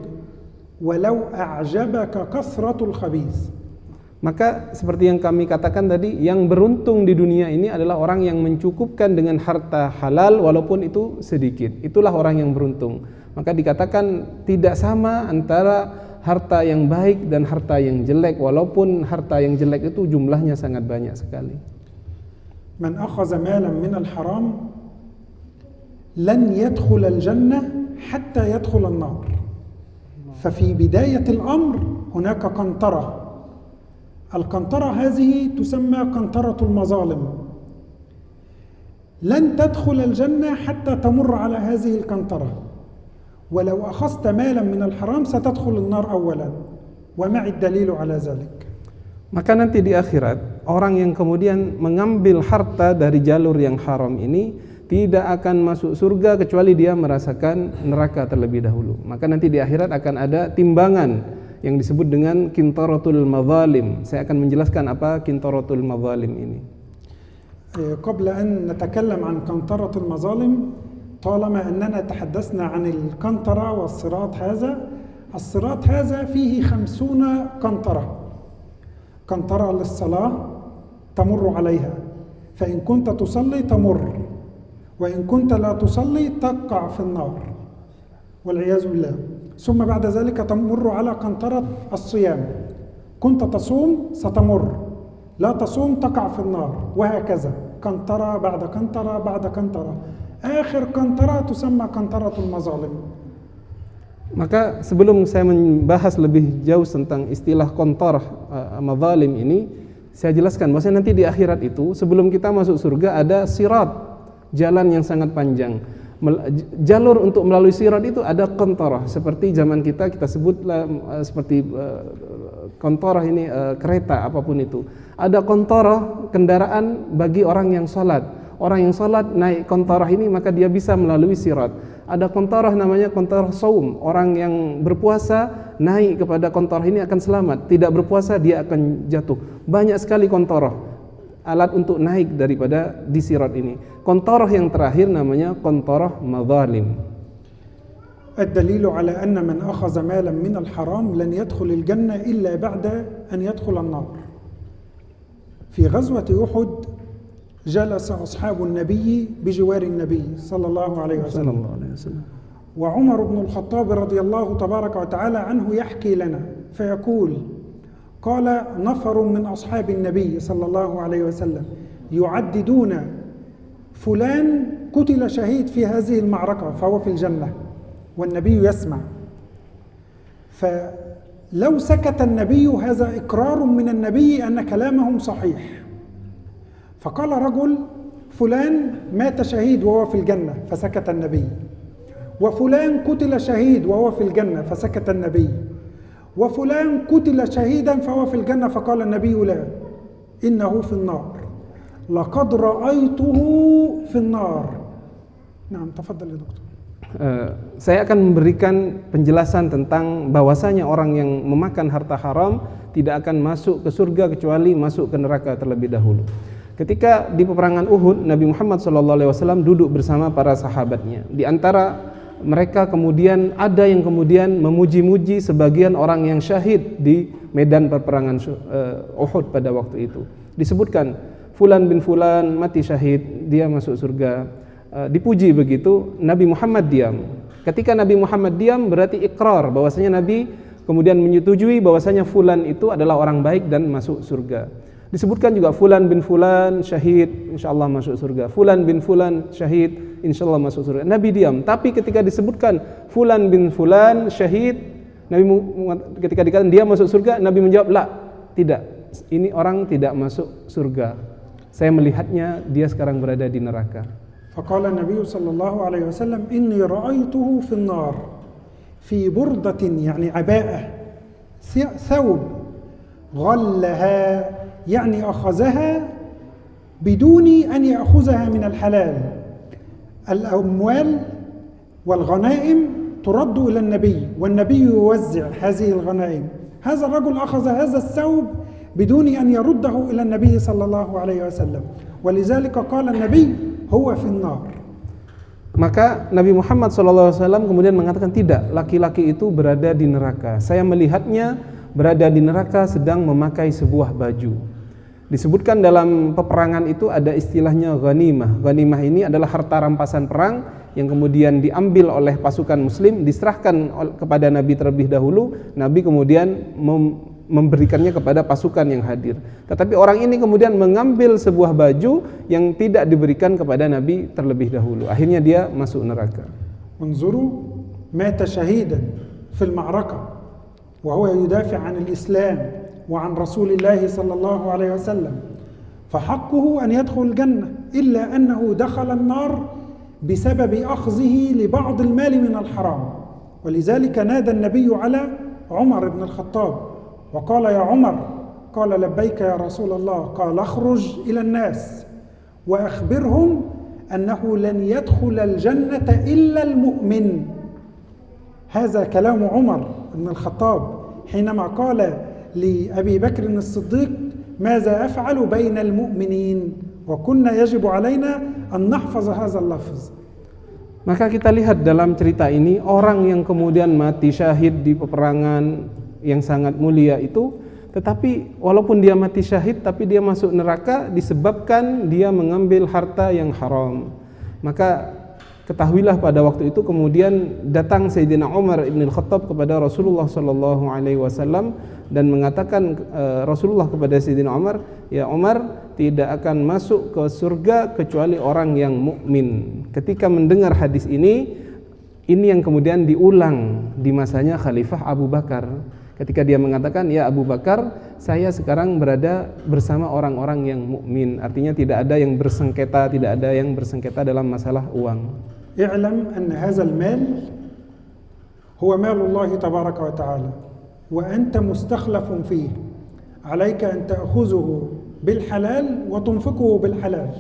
ولو أعجبك كثرة الخبيث. Maka seperti yang kami katakan tadi, yang beruntung di dunia ini adalah orang yang mencukupkan dengan harta halal walaupun itu sedikit. Itulah orang yang beruntung. Maka dikatakan tidak sama antara harta yang baik dan harta yang jelek, walaupun harta yang jelek itu jumlahnya sangat banyak sekali. Man akhadha malan min al-haram لن يدخل الجنة حتى يدخل النار. ففي بداية الأمر هناك قنطرة. القنطرة هذه تسمى قنطرة المظالم. لن تدخل الجنة حتى تمر على هذه القنطرة. ولو أخذت مالا من الحرام ستدخل النار أولا. ومع الدليل على ذلك. Maka nanti di akhirat, orang yang kemudian mengambil harta dari jalur yang haram ini tidak akan masuk surga kecuali dia merasakan neraka terlebih dahulu. Maka nanti di akhirat akan ada timbangan yang disebut dengan qintaratul mazalim. Saya akan menjelaskan apa qintaratul mazalim ini. قبل أن نتكلم عن قنطرة المظالم، طالما أننا تحدثنا عن القنطرة والصراط هذا، الصراط هذا فيه 50 قنطرة. قنطرة للصلاة تمر عليها، فإن كنت تصلي تمر، وإن كنت لا تصلي تقع في النار والعياذ بالله. ثم بعد ذلك تمر على قنطرة الصيام، كنت تصوم ستمر، لا تصوم تقع في النار، وهكذا قنطرة بعد قنطرة بعد قنطرة. آخر قنطرة تسمى قنطرة المظالم. Maka sebelum saya membahas lebih jauh tentang istilah qantarah mazalim ini, saya jelaskan bahwa nanti di akhirat itu sebelum kita masuk surga ada sirat, jalan yang sangat panjang. Jalur untuk melalui sirat itu ada qantarah, seperti zaman kita sebutlah seperti qantarah ini kereta apapun itu. Ada qantarah kendaraan bagi orang yang salat. Orang yang salat naik qantarah ini maka dia bisa melalui sirat. Ada qantarah namanya qantarah saum. Orang yang berpuasa naik kepada qantarah ini akan selamat. Tidak berpuasa dia akan jatuh. Banyak sekali qantarah, alat untuk naik daripada di sirat ini. Qantarah yang terakhir namanya qantarah mazalim. الدليل على أن من أخذ مالا من الحرام لن يدخل الجنة إلا بعد أن يدخل النار. في غزوة أحد جلس أصحاب النبي بجوار النبي صلى الله عليه وسلم. وعمر بن الخطاب رضي الله تبارك وتعالى عنه يحكي لنا فيقول: قال نفر من أصحاب النبي صلى الله عليه وسلم يعددون فلان قتل شهيد في هذه المعركة فهو في الجنة والنبي يسمع. فلو سكت النبي هذا إقرار من النبي أن كلامهم صحيح. فقال رجل فلان مات شهيد وهو في الجنة فسكت النبي، وفلان قتل شهيد وهو في الجنة فسكت النبي، وفلان قتل شهيدا فهو في الجنة فقال النبي لا إنه في النار لقد رأيته في النار. نعم تفضل يا دكتور. Saya akan memberikan penjelasan tentang bahwasanya orang yang memakan harta haram tidak akan masuk ke surga kecuali masuk ke neraka terlebih dahulu. Ketika di peperangan Uhud, Nabi Muhammad SAW duduk bersama para sahabatnya. Di antara mereka kemudian ada yang kemudian memuji-muji sebagian orang yang syahid di medan peperangan Uhud pada waktu itu. Disebutkan Fulan bin Fulan mati syahid, dia masuk surga. Dipuji begitu, Nabi Muhammad diam. Ketika Nabi Muhammad diam berarti ikrar bahwasanya Nabi kemudian menyetujui bahwasanya Fulan itu adalah orang baik dan masuk surga. Disebutkan juga Fulan bin Fulan syahid, insyaallah masuk surga. Fulan bin Fulan syahid, insyaallah masuk surga. Nabi diam. Tapi ketika disebutkan Fulan bin Fulan syahid, Nabi ketika dikatakan dia masuk surga, Nabi menjawab, "La, tidak. Ini orang tidak masuk surga. Saya melihatnya dia sekarang berada di neraka." فقال النبي صلى الله عليه وسلم إني رأيته في النار في بردة يعني عباءة ثوب غلها يعني أخذها بدون أن يأخذها من الحلال. الأموال والغنائم ترد إلى النبي والنبي يوزع هذه الغنائم. هذا الرجل أخذ هذا الثوب بدون أن يرده إلى النبي صلى الله عليه وسلم ولذلك قال النبي huwa finnar. Maka Nabi Muhammad SAW kemudian mengatakan tidak, laki-laki itu berada di neraka. Saya melihatnya berada di neraka sedang memakai sebuah baju. Disebutkan dalam peperangan itu ada istilahnya ghanimah. Ghanimah ini adalah harta rampasan perang yang kemudian diambil oleh pasukan muslim, diserahkan kepada Nabi terlebih dahulu. Nabi kemudian memberikannya kepada pasukan yang hadir. Tetapi orang ini kemudian mengambil sebuah baju yang tidak diberikan kepada Nabi terlebih dahulu. Akhirnya dia masuk neraka. انظروا مات شهيدا في المعركة وهو يدافع عن الإسلام وعن رسول الله صلى الله عليه وسلم فحقه أن يدخل الجنة إلا أنه دخل النار بسبب أخذه لبعض المال من الحرام. ولذلك نادى النبي على عمر بن الخطاب وقال يا عمر قال لبيك يا رسول الله قال اخرج إلى الناس وأخبرهم أنه لن يدخل الجنة إلا المؤمن. هذا كلام عمر بن الخطاب حينما قال لأبي بكر الصديق ماذا أفعل بين المؤمنين وكنا يجب علينا أن نحفظ هذا اللفظ. Maka kita lihat dalam cerita ini orang yang kemudian mati syahid di peperangan yang sangat mulia itu, tetapi walaupun dia mati syahid tapi dia masuk neraka disebabkan dia mengambil harta yang haram. Maka ketahuilah pada waktu itu kemudian datang Sayyidina Umar ibn al-Khattab kepada Rasulullah sallallahu alaihi wasallam dan mengatakan Rasulullah kepada Sayyidina Umar, "Ya Umar, tidak akan masuk ke surga kecuali orang yang mukmin." Ketika mendengar hadis ini yang kemudian diulang di masanya Khalifah Abu Bakar. Ketika dia mengatakan, "Ya Abu Bakar, saya sekarang berada bersama orang-orang yang mukmin." Artinya tidak ada yang bersengketa, tidak ada yang bersengketa dalam masalah uang. اعلم أن هذا المال هو مال الله تبارك وتعالى وأنت مستخلف فيه عليك أن تأخذه بالحلال وتنفقه بالحلال.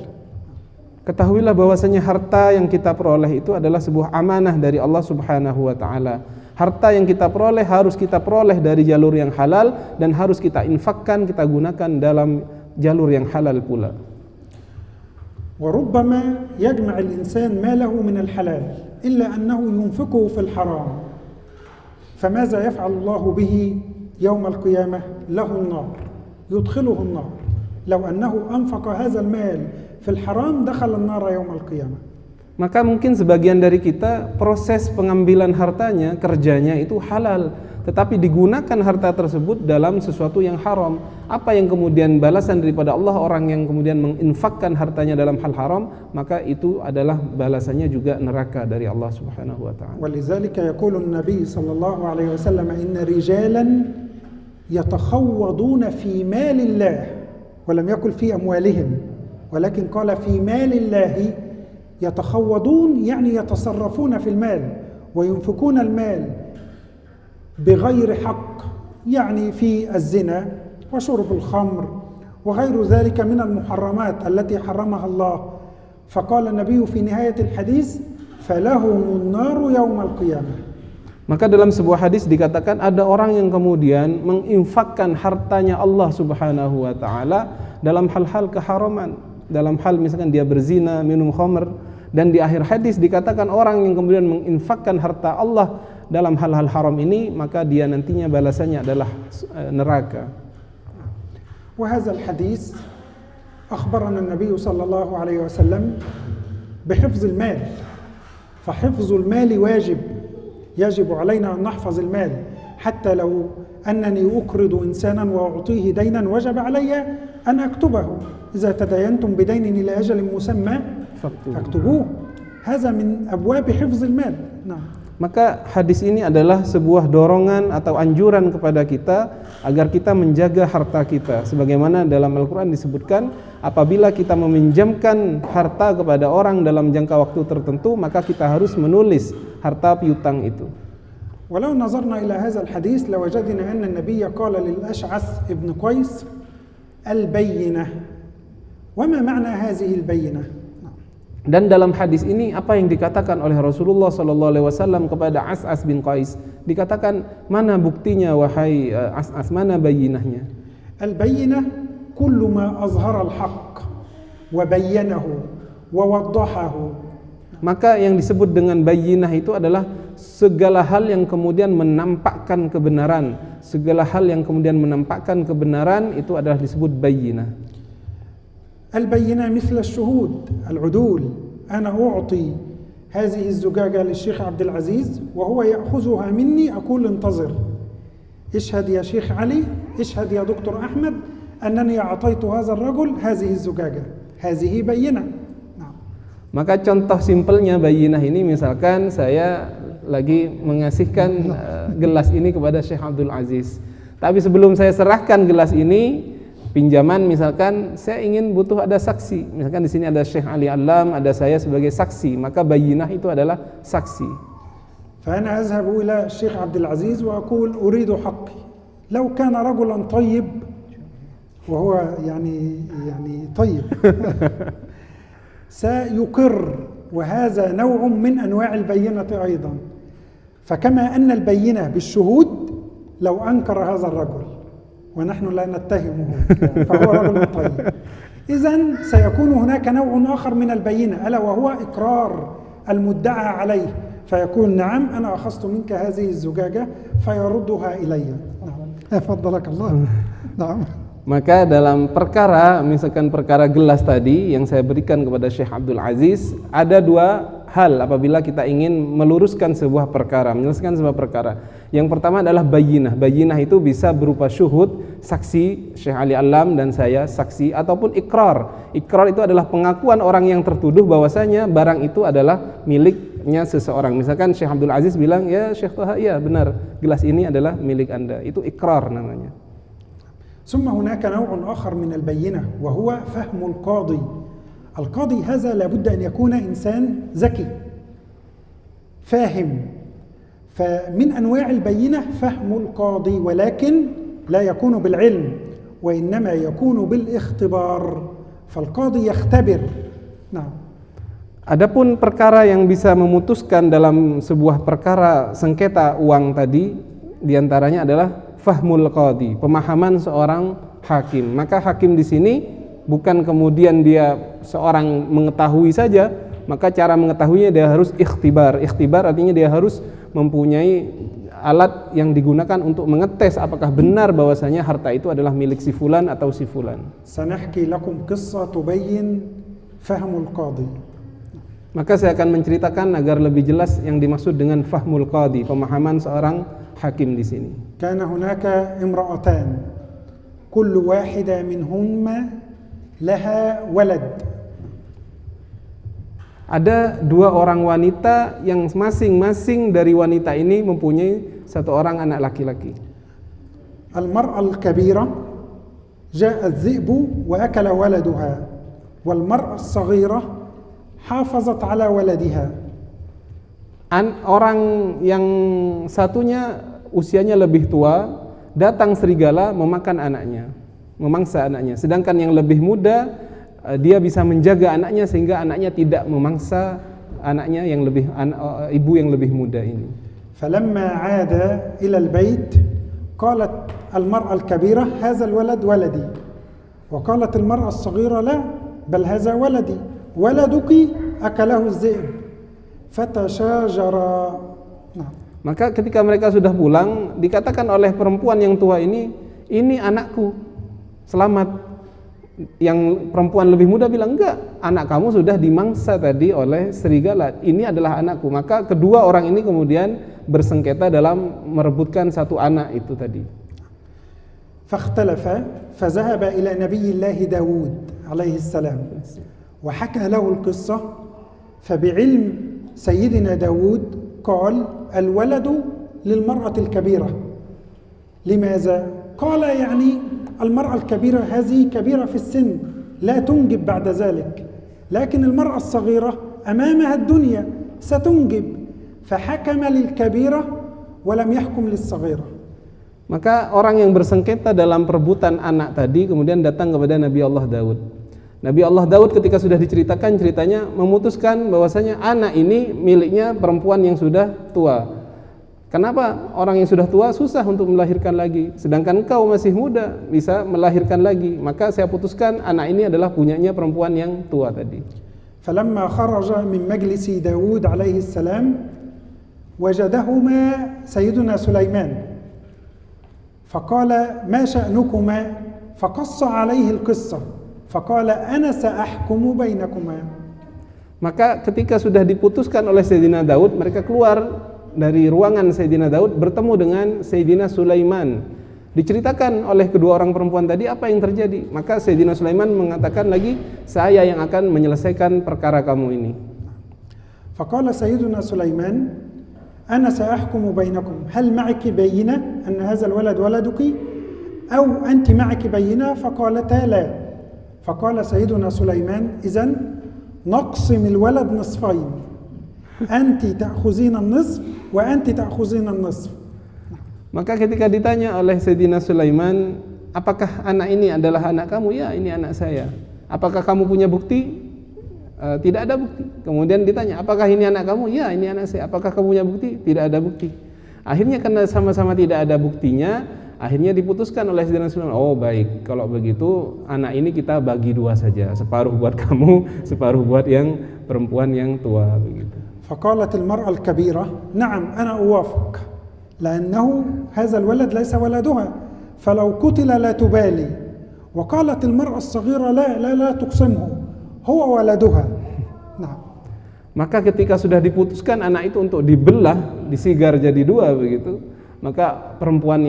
Ketahuilah bahwasanya harta yang kita peroleh itu adalah sebuah amanah dari Allah Subhanahu wa taala. Harta yang kita peroleh harus kita peroleh dari jalur yang halal dan harus kita infakkan, kita gunakan dalam jalur yang halal pula. وربما يجمع الإنسان ماله من الحلال إلا أنه ينفقه في الحرام فماذا يفعل الله به يوم القيامة؟ له النار يدخله النار. لو أنه أنفق هذا المال في الحرام دخل النار يوم القيامة. Maka mungkin sebagian dari kita proses pengambilan hartanya, kerjanya itu halal. tetapi digunakan harta tersebut dalam sesuatu yang haram. Apa yang kemudian balasan daripada Allah orang yang kemudian menginfakkan hartanya dalam hal haram, maka itu adalah balasannya juga neraka dari Allah Subhanahu wa taala. ولذلك يقول النبي صلى الله عليه وسلم إن رجالا يتخوضون في مال الله ولم يقل في أموالهم ولكن قال في مال الله يتخوضون يعني يتصرفون في المال وينفقون المال بغير حق يعني في الزنا وشرب الخمر وغير ذلك من المحرمات التي حرمها الله فقال النبي في نهاية الحديث فلهم النار يوم القيامة. Maka dalam sebuah hadis dikatakan ada orang yang kemudian menginfakkan hartanya Allah Subhanahu wa taala dalam hal-hal keharaman, dalam hal misalkan dia berzina, minum khamr, dan di akhir hadis dikatakan orang yang kemudian menginfakkan harta Allah dalam hal-hal haram ini, maka dia nantinya balasannya adalah neraka. وهذا الحديث أخبرنا النبي صلى الله عليه وسلم بحفظ المال فحفظ المال واجب يجب علينا أن نحفظ المال حتى لو أنني أقرض إنسانا وأعطيه دينا وجب علي أن أكتبه إذا تداينتم بدين إلى أجل مسمى فاكتبوه هذا من أبواب حفظ المال. نعم. Maka hadis ini adalah sebuah dorongan atau anjuran kepada kita agar kita menjaga harta kita. Sebagaimana dalam Al-Quran disebutkan, apabila kita meminjamkan harta kepada orang dalam jangka waktu tertentu, maka kita harus menulis harta piutang itu. ولو نظرنا إلى هذا الحديث لوجدنا أن النبي قال للأشعث ابن قيس البينة. وما معنى هذه البينة؟ Dan dalam hadis ini apa yang dikatakan oleh Rasulullah SAW kepada As'as bin Qais? Dikatakan, mana buktinya wahai As'as, mana bayinahnya? Al-bayyinah kullu ma azhara al-haqq wa bayyanahu wa waddahahu. Maka yang disebut dengan bayinah itu adalah segala hal yang kemudian menampakkan kebenaran. Segala hal yang kemudian menampakkan kebenaran itu adalah disebut bayinah. البينة مثل الشهود العدول. أنا أعطي هذه الزجاجة للشيخ عبد العزيز وهو يأخذها مني أقول انتظر اشهد يا شيخ علي اشهد يا دكتور أحمد أنني أعطيت هذا الرجل هذه الزجاجة هذه بينة. نعم. Maka contoh simpelnya bayinah ini, misalkan saya lagi mengasihkan gelas ini kepada Syekh Abdul Aziz, tapi sebelum saya serahkan gelas ini pinjaman, misalkan saya ingin butuh ada saksi, misalkan di sini ada Syekh Ali Alam, ada saya sebagai saksi, maka bayinah itu adalah saksi. فأنا أذهب إلى الشيخ عبد العزيز وأقول أريد حقي لو كان رجلا طيب وهو يعني طيب سيقر وهذا نوع من أنواع البينة أيضا. فكما أن البينة بالشهود لو أنكر هذا الرجل ونحن لا نتهمه فهو رجل طيب، إذن سيكون هناك نوع آخر من البينة ألا وهو إقرار المدعى عليه فيقول نعم أنا أخذت منك هذه الزجاجة فيردها إلي. فضلك الله. نعم. Maka dalam perkara, misalkan perkara gelas tadi yang saya berikan kepada Syekh Abdul Aziz, ada dua hal apabila kita ingin meluruskan sebuah perkara, menyelesaikan sebuah perkara. Yang pertama adalah bayinah. Bayinah itu bisa berupa syuhud, saksi Syekh Ali Alam dan saya saksi, ataupun ikrar. Ikrar itu adalah pengakuan orang yang tertuduh bahwasanya barang itu adalah miliknya seseorang. Misalkan Syekh Abdul Aziz bilang, ya Syekh Toha, ya benar, gelas ini adalah milik Anda. Itu ikrar namanya. ثم هناك نوع آخر من البينة وهو فهم القاضي. القاضي هذا لابد أن يكون إنسان ذكي فاهم. فمن أنواع البينة فهم القاضي ولكن لا يكون بالعلم وإنما يكون بالاختبار. فالقاضي يختبر. نعم. Adapun perkara yang bisa memutuskan dalam sebuah perkara sengketa uang tadi, diantaranya adalah fahmul qadi, pemahaman seorang hakim. Maka hakim di sini bukan kemudian dia seorang mengetahui saja, maka cara mengetahuinya dia harus ikhtibar. Ikhtibar artinya dia harus mempunyai alat yang digunakan untuk mengetes apakah benar bahwasanya harta itu adalah milik si fulan atau si fulan. Sanahki lakum qissah tubayyin fahmul qadi. Maka saya akan menceritakan agar lebih jelas yang dimaksud dengan fahmul qadi, pemahaman seorang hakim di sini. كان هناك امرأتان كل واحدة منهما لها ولد. Ada dua orang wanita yang masing-masing dari wanita ini mempunyai satu orang anak laki-laki. المرأة الكبيرة جاء الذئب وأكل ولدها والمرأة الصغيرة حافظت على ولدها. Orang yang satunya usianya lebih tua, datang serigala memakan anaknya, memangsa anaknya. Sedangkan yang lebih muda, dia bisa menjaga anaknya sehingga anaknya tidak memangsa anaknya yang lebih ibu yang lebih muda ini. فلما عاد إلى البيت قالت المرأة الكبيرة هذا الولد ولدي، وقالت المرأة الصغيرة لا بل هذا ولدي، ولدك أكله الذئب فتشاجرا. Maka ketika mereka sudah pulang, dikatakan oleh perempuan yang tua ini anakku, selamat. Yang perempuan lebih muda bilang, enggak, anak kamu sudah dimangsa tadi oleh serigala, ini adalah anakku. Maka kedua orang ini kemudian bersengketa dalam merebutkan satu anak itu tadi. فاختلف فذهب إلى نبي الله داود عليه السلام وحكى له القصة، فبعلم سيدنا داود قال الولد للمرأة الكبيرة. لماذا؟ قال يعني المرأة الكبيرة هذه كبيرة في السن لا تنجب بعد ذلك، لكن المرأة الصغيرة أمامها الدنيا ستنجب، فحكم للكبيرة ولم يحكم للصغيرة. Maka orang yang bersengketa dalam perebutan anak tadi kemudian datang kepada Nabi Allah Daud. Nabi Allah Daud ketika sudah diceritakan ceritanya memutuskan bahwasanya anak ini miliknya perempuan yang sudah tua. Kenapa? Orang yang sudah tua susah untuk melahirkan lagi, sedangkan engkau masih muda bisa melahirkan lagi. Maka saya putuskan anak ini adalah punyanya perempuan yang tua tadi. فلما خرج من مجلس داود عليه السلام وجدهما سيدنا سليمان فقال ما شأنكما؟ فقص عليه القصة فقال أنا سأحكم بينكما. Maka ketika sudah diputuskan oleh Sayyidina Daud, mereka keluar dari ruangan Sayyidina Daud bertemu dengan Sayyidina Sulaiman. Diceritakan oleh kedua orang perempuan tadi apa yang terjadi. Maka Sayyidina Sulaiman mengatakan lagi, saya yang akan menyelesaikan perkara kamu ini. فقال سيدنا سليمان أنا سأحكم بينكم هل معك بينة أن هذا الولد ولدك أو أنت معك بينة؟ فقالتا لا. فقال سيدنا سليمان إذن نقسم الولد نصفين، أنت تأخذين النصف وأنت تأخذين النصف. Maka ketika ditanya oleh Sayyidina Sulaiman, apakah anak ini adalah anak kamu? Ya, ini anak saya. Apakah kamu punya bukti? Tidak ada bukti. Kemudian ditanya, apakah ini anak kamu? Ya, ini anak saya. Apakah kamu punya bukti? Tidak ada bukti. Akhirnya karena sama-sama tidak ada buktinya, akhirnya diputuskan oleh Sayyidina Sulaiman, oh baik, kalau begitu anak ini kita bagi dua saja, separuh buat kamu, separuh buat yang perempuan yang tua begitu. فقالت المرأة الكبيرة نعم أنا أوافق لأنه هذا الولد ليس ولدها فلو قتل لا تبالي. وقالت المرأة الصغيرة لا تقسمه هو ولدها. نعم. Maka ketika sudah diputuskan anak itu untuk dibelah, disigar jadi dua begitu, maka perempuan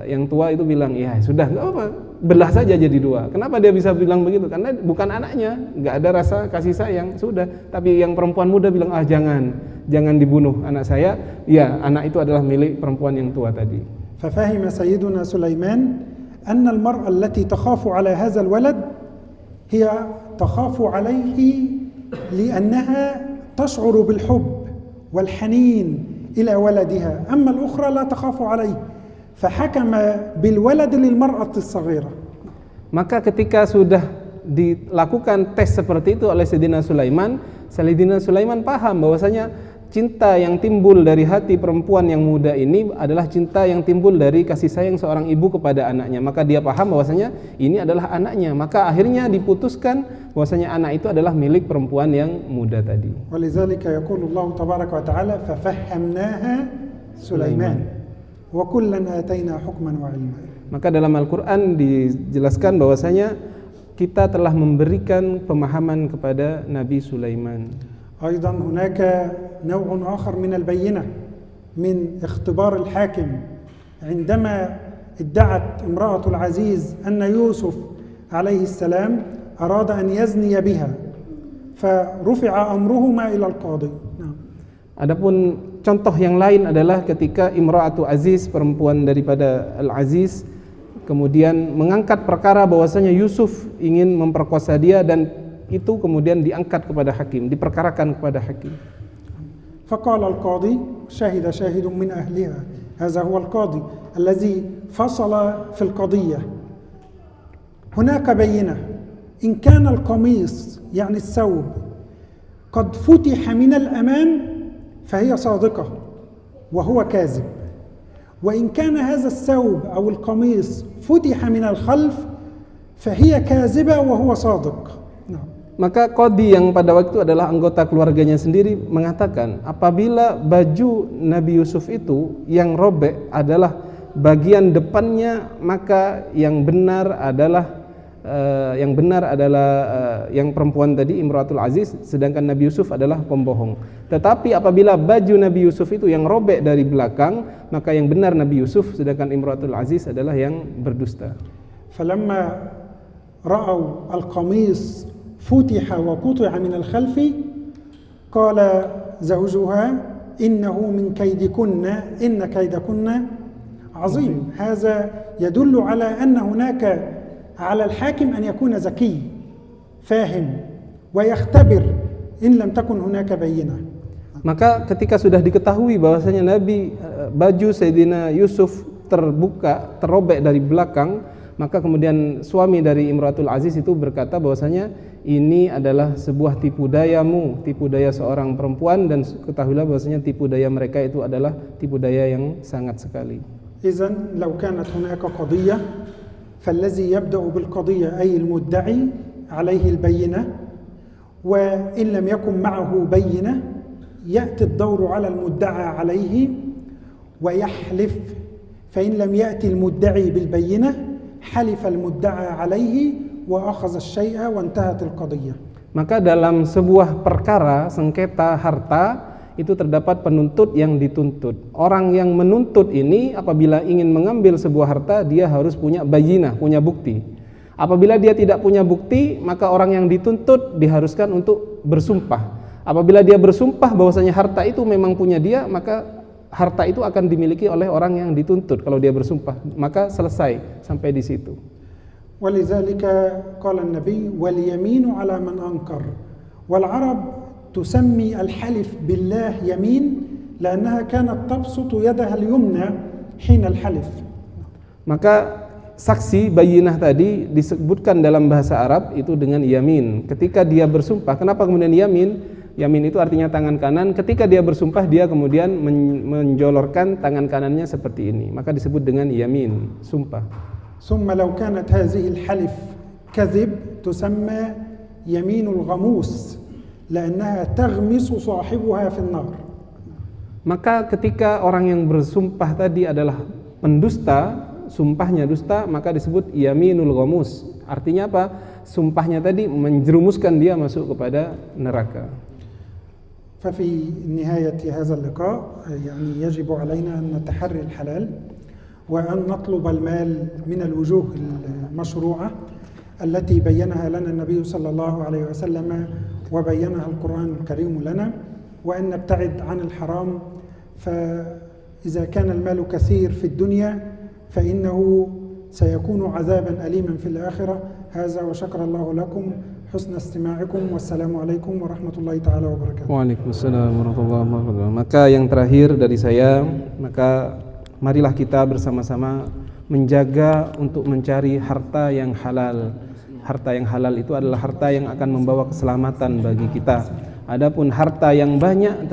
yang tua itu bilang, ya sudah nggak apa, belah saja jadi dua. Kenapa dia bisa bilang begitu? Karena bukan anaknya, nggak ada rasa kasih sayang, sudah. Tapi yang perempuan muda bilang, jangan dibunuh anak saya. Ya, anak itu adalah milik perempuan yang tua tadi. ففهم سيدنا سليمان أن المرأة التي تخاف على هذا الولد هي تخاف عليه لأنها تشعر بالحب والحنين إلى ولدها، أما الأخرى لا تخاف عليه، فحكم بالولد للمرأة الصغيرة. Maka ketika sudah dilakukan tes seperti itu oleh Sayyidina Sulaiman paham bahwasanya cinta yang timbul dari hati perempuan yang muda ini adalah cinta yang timbul dari kasih sayang seorang ibu kepada anaknya. Maka dia paham bahwasanya ini adalah anaknya. Maka akhirnya diputuskan bahwasanya anak itu adalah milik perempuan yang muda tadi. ولذلك يقول الله تبارك وتعالى ففهمناها سليمان وكلا آتينا حكما وعلما. Maka dalam Al-Qur'an dijelaskan bahwasanya kita telah memberikan pemahaman kepada Nabi Sulaiman. أيضا هناك نوع آخر من البينة من اختبار الحاكم عندما ادعت امرأة العزيز أن يوسف عليه السلام أراد أن يزني بها فرفع أمرهما إلى القاضي. Adapun contoh yang lain adalah ketika Imra'atu Aziz, perempuan daripada Al-Aziz, kemudian mengangkat perkara bahwasanya Yusuf ingin memperkosa dia, dan itu kemudian diangkat kepada hakim, diperkarakan kepada hakim. فقال القاضي شهد شاهد من أهلها هذا هو القاضي الذي فصل في القضية هناك بينة إن كان القميص يعني الثوب قد فتح من الأمام فهي صادقة وهو كاذب وإن كان هذا الثوب أو القميص فتح من الخلف فهي كاذبة وهو صادق. Maka qadhi yang pada waktu itu adalah anggota keluarganya sendiri mengatakan, apabila baju Nabi Yusuf itu yang robek adalah bagian depannya, maka yang benar adalah yang perempuan tadi, Imratul Aziz, sedangkan Nabi Yusuf adalah pembohong. Tetapi apabila baju Nabi Yusuf itu yang robek dari belakang, maka yang benar Nabi Yusuf, sedangkan Imratul Aziz adalah yang berdusta. فلما رأوا القميص فتح وقطع من الخلف قال زوجها إنه من كيدكن إن كيدكن عظيم. هذا يدل على أن هناك على الحاكم أن يكون ذكي فاهم ويختبر إن لم تكن هناك بينة. Maka ketika sudah diketahui bahwasanya baju Sayyidina Yusuf terrobek dari belakang, maka kemudian suami dari Imratul Aziz itu berkata bahwasanya ini adalah sebuah tipu dayamu, tipu daya seorang perempuan, dan ketahuilah bahwasanya tipu daya mereka itu adalah tipu daya yang sangat sekali. إذن لو كانت هناك قضية فالذي يبدأ بالقضية أي المدعي عليه البينة وإن لم يكن معه بينة يأتي الدور على المدعى عليه ويحلف فإن لم يأتي المدعي بالبينة حلف المدعى عليه وأخذ الشيء وانتهت القضية. Maka dalam sebuah perkara sengketa harta itu terdapat penuntut yang dituntut. Orang yang menuntut ini apabila ingin mengambil sebuah harta, dia harus punya bayinah, punya bukti. Apabila dia tidak punya bukti, maka orang yang dituntut diharuskan untuk bersumpah. Apabila dia bersumpah bahwasanya harta itu memang punya dia, maka harta itu akan dimiliki oleh orang yang dituntut. Kalau dia bersumpah, maka selesai sampai di situ. ولذلك قال النبي واليمين على من أنكر والعرب تسمي الحلف بالله يمين لأنها كانت تبسط يدها اليمنى حين الحلف. Maka saksi bayinah tadi disebutkan dalam bahasa Arab itu dengan yamin. Ketika dia bersumpah, kenapa kemudian yamin? Yamin itu artinya tangan kanan. Ketika dia bersumpah, dia kemudian menjolorkan tangan kanannya seperti ini, maka disebut dengan yamin, sumpah. ثم لو كانت هذه الحلف كذب تسمى يمين الغموس لأنها تغمس صاحبها في النار. Maka ketika orang yang bersumpah tadi adalah pendusta, sumpahnya dusta, maka disebut yaminul ghamus. Artinya apa? Sumpahnya tadi menjerumuskan dia masuk kepada neraka. ففي نهاية هذا اللقاء يعني يجب علينا أن نتحري الحلال وأن نطلب المال من الوجوه المشروعة التي بينها لنا النبي صلى الله عليه وسلم وبينها القرآن الكريم لنا وأن نبتعد عن الحرام فإذا كان المال كثير في الدنيا فإنه سيكون عذابا أليما في الآخرة. هذا وشكر الله لكم حسن استماعكم والسلام عليكم ورحمة الله تعالى وبركاته. Waalaikumsalam warahmatullahi wabarakatuh. Maka yang terakhir dari saya, maka marilah kita bersama-sama menjaga untuk mencari harta yang halal. Harta yang halal itu adalah harta yang akan membawa keselamatan bagi kita. Adapun harta yang banyak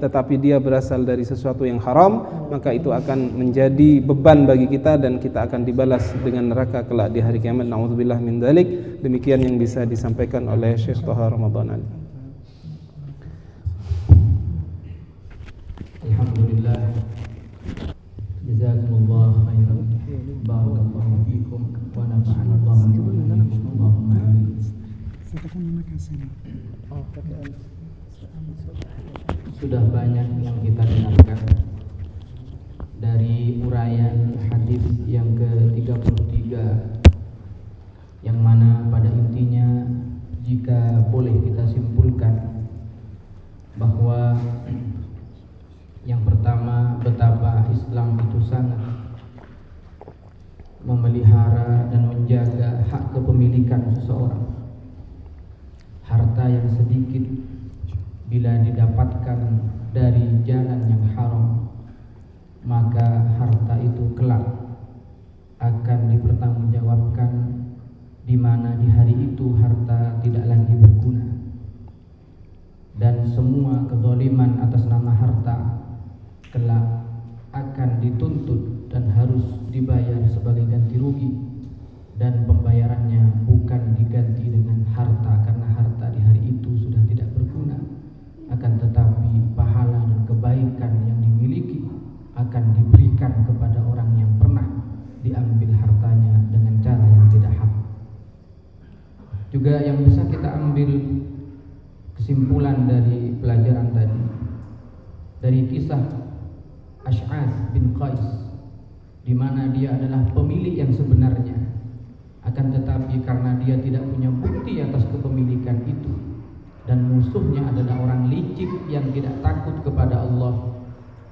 tetapi dia berasal dari sesuatu yang haram, maka itu akan menjadi beban bagi kita dan kita akan dibalas dengan neraka kelak di hari kiamat. Nauzubillah min dzalik. Demikian yang bisa disampaikan oleh Syekh Thaha Ramadhan. Alhamdulillah. Jazakumullah khairan. Barakallahu fikum wa nafa'ana Allah bikum. Allahumma amin. Sudah banyak yang kita dengarkan dari uraian hadis yang ke-33, yang mana pada intinya jika boleh kita simpulkan bahwa yang pertama, betapa Islam itu sangat memelihara dan menjaga hak kepemilikan seseorang. Harta yang sedikit bila didapatkan dari jalan yang haram, maka harta itu kelak akan dipertanggungjawabkan, di mana di hari itu harta tidak lagi berguna, dan semua kezaliman atas nama harta kelak akan dituntut dan harus dibayar sebagai ganti rugi, dan pembayarannya bukan diganti dengan harta, karena harta di hari itu sudah tidak berguna, akan tetapi pahala dan kebaikan yang dimiliki akan diberikan kepada orang yang pernah diambil hartanya dengan cara yang tidak hak. Juga yang bisa kita ambil kesimpulan dari pelajaran tadi, dari kisah Ash'ath bin Qais, di mana dia adalah pemilik yang sebenarnya, akan tetapi karena dia tidak punya bukti atas kepemilikan itu, dan musuhnya adalah orang licik yang tidak takut kepada Allah,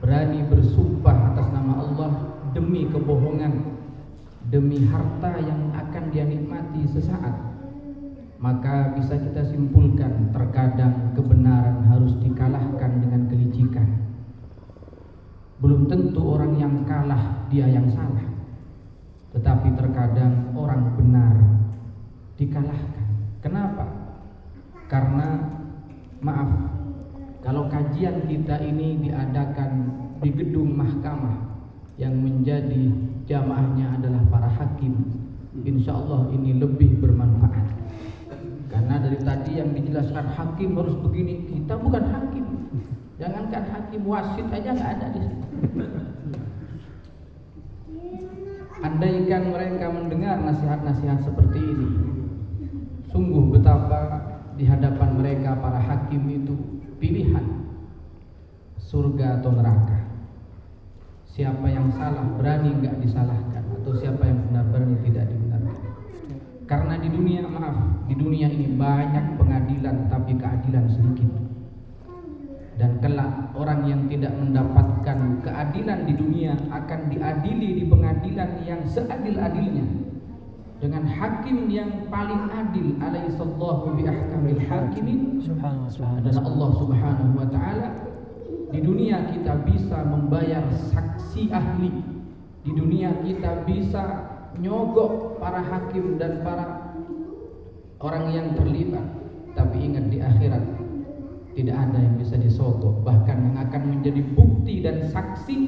berani bersumpah atas nama Allah demi kebohongan, demi harta yang akan dia nikmati sesaat, maka bisa kita simpulkan terkadang kebenaran harus dikalahkan dengan kelicikan. Belum tentu orang yang kalah dia yang salah, tetapi terkadang orang benar dikalahkan. Kenapa? Karena maaf, kalau kajian kita ini diadakan di gedung mahkamah yang menjadi jamaahnya adalah para hakim, insya Allah ini lebih bermanfaat. Karena dari tadi yang dijelaskan hakim harus begini, kita bukan hakim. Jangankan hakim, wasit aja nggak ada di sini. Andaikan mereka mendengar nasihat-nasihat seperti ini, sungguh betapa di hadapan mereka para hakim itu pilihan surga atau neraka. Siapa yang salah berani nggak disalahkan, atau siapa yang benar berani tidak dibenarkan. Karena di dunia, maaf, di dunia ini banyak pengadilan tapi keadilan sedikit. Dan kelak orang yang tidak mendapatkan keadilan di dunia akan diadili di pengadilan yang seadil-adilnya dengan hakim yang paling adil. Alaihissallahu biahkamil hakimin, adalah Allah Subhanahu wa ta'ala. Di dunia kita bisa membayar saksi ahli, di dunia kita bisa nyogok para hakim dan para orang yang terlibat, tapi ingat di akhirat tidak ada yang bisa disogok. Bahkan yang akan menjadi bukti dan saksi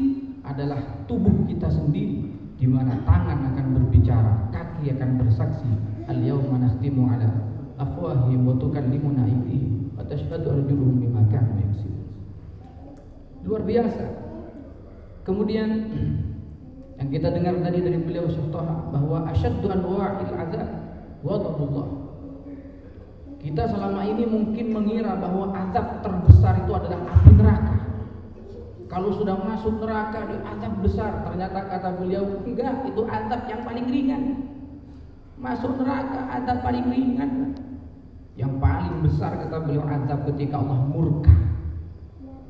adalah tubuh kita sendiri, di mana tangan akan berbicara, kaki akan bersaksi. Al-yawma nakhtimu ala afwahihim wa tukallimuna aydihim wa tashhadu arjuluhum bima kanu yaksibun. Luar biasa. Kemudian yang kita dengar tadi dari beliau Syekh Thaha, bahwa asyaddu anwa'il adzab ghadabullah. Kita selama ini mungkin mengira bahwa azab terbesar itu adalah api neraka. Kalau sudah masuk neraka itu azab besar. Ternyata kata beliau, enggak, itu azab yang paling ringan. Masuk neraka azab paling ringan. Yang paling besar kata beliau azab ketika Allah murka.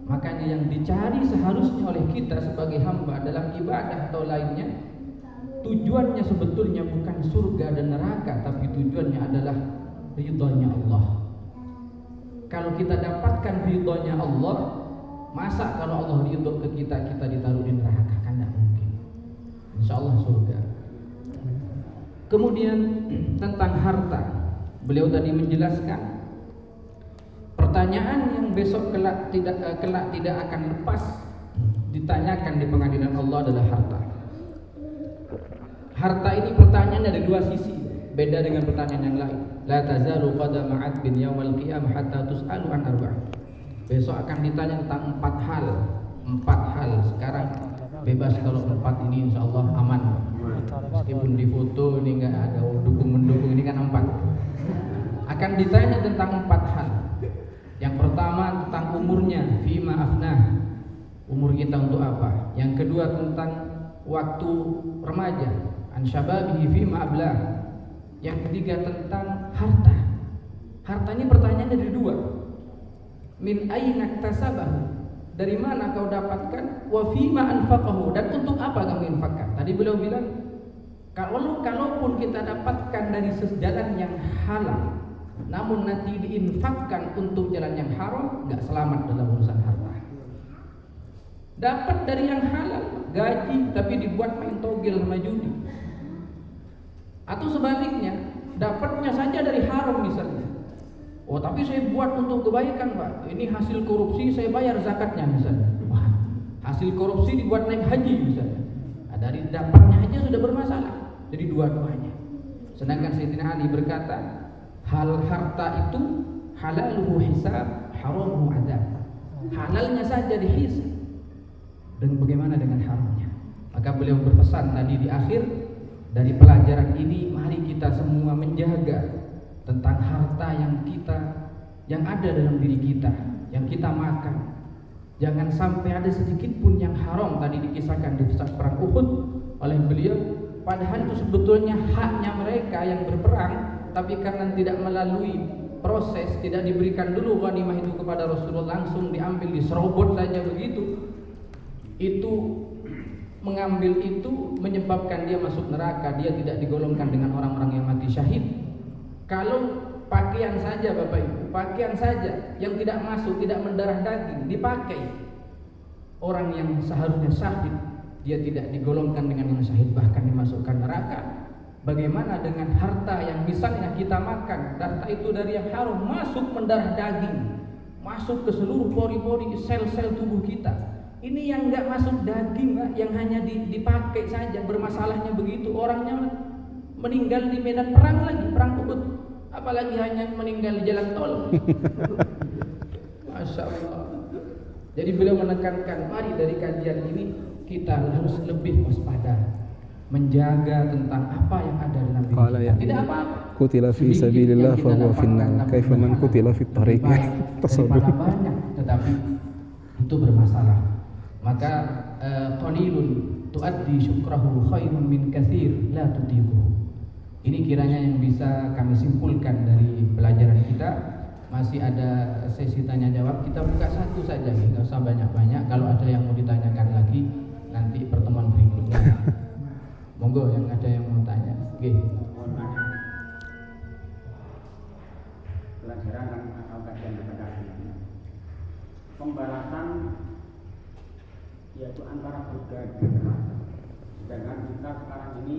Makanya yang dicari seharusnya oleh kita sebagai hamba dalam ibadah atau lainnya, tujuannya sebetulnya bukan surga dan neraka, tapi tujuannya adalah ridhonya Allah. Kalau kita dapatkan ridhonya Allah, masa kalau Allah ridho ke kita, kita ditaruh di neraka? Kan tidak mungkin. Insya Allah surga. Kemudian tentang harta, beliau tadi menjelaskan pertanyaan yang besok kelak tidak akan lepas ditanyakan di pengadilan Allah adalah harta. Harta ini pertanyaan dari dua sisi, beda dengan pertanyaan yang lain. La tazalu qadama 'abdin yaumal qiyamah hatta tus'alu an arba'. Besok akan ditanya tentang empat hal. Sekarang bebas kalau empat ini insyaallah aman. Meskipun di foto ini enggak ada mendukung ini kan empat. Akan ditanya tentang empat hal. Yang pertama tentang umurnya, fima afnah, umur kita untuk apa. Yang kedua tentang waktu remaja, an syababihi fima ablah. Yang ketiga tentang harta. Harta ini pertanyaannya dari dua. Min aina iktasabahu, dari mana kau dapatkan, wa fima anfaqahu, dan untuk apa kamu infakkan. Tadi beliau bilang kalaupun kita dapatkan dari jalan yang halal, namun nanti diinfakkan untuk jalan yang haram, enggak selamat dalam urusan harta. Dapat dari yang halal, gaji, tapi dibuat main togel sama judi. Atau sebaliknya, dapatnya saja dari haram misalnya. Oh, tapi saya buat untuk kebaikan, Pak. Ini hasil korupsi, saya bayar zakatnya misalnya. Wah, hasil korupsi dibuat naik haji misalnya. Nah, dari dapatnya aja sudah bermasalah. Jadi dua-duanya. Sedangkan Sayyidina Ali berkata, harta itu halaluhu hisab, haramuhu adab. Halalnya saja dihisab. Dan bagaimana dengan haramnya? Maka beliau berpesan tadi di akhir, dari pelajaran ini mari kita semua menjaga tentang harta yang ada dalam diri kita, yang kita makan. Jangan sampai ada sedikit pun yang haram. Tadi dikisahkan di saat perang Uhud oleh beliau, padahal itu sebetulnya haknya mereka yang berperang, tapi karena tidak melalui proses, tidak diberikan dulu ghanimah itu kepada Rasulullah, langsung diambil, diserobot saja begitu. Itu mengambil itu menyebabkan dia masuk neraka. Dia tidak digolongkan dengan orang-orang yang mati syahid. Kalau pakaian saja Bapak Ibu, pakaian saja yang tidak masuk, tidak mendarah daging dipakai, orang yang seharusnya syahid, dia tidak digolongkan dengan yang syahid, bahkan dimasukkan neraka. Bagaimana dengan harta yang misalnya kita makan, harta itu dari yang haram, masuk mendarah daging, masuk ke seluruh pori-pori sel-sel tubuh kita. Ini yang enggak masuk daging, Pak, yang hanya dipakai saja. Bermasalahnya begitu, orangnya meninggal di medan perang lagi, perang Uhud, apalagi hanya meninggal di jalan tol. Masya Allah. Jadi beliau menekankan, mari dari kajian ini kita harus lebih waspada, menjaga tentang apa yang ada dalam diri kita. Tidak apa-apa. Qutila fi sabilillah fa huwa finnar. Kaifa man qutila fi tariq. Daripada banyak, tetapi itu bermasalah. Maka qalilun tuaddi syukrahu khairun min katsir la tutiquhu. Ini kiranya yang bisa kami simpulkan dari pelajaran kita. Masih ada sesi tanya jawab, kita buka satu saja, nggak usah banyak-banyak. Kalau ada yang mau ditanyakan lagi nanti pertemuan berikutnya. Monggo yang ada yang mau tanya. Oke. Pelajaran atau kajian kepada pembalasan, yaitu antara surga dan neraka. Sedangkan kita sekarang ini,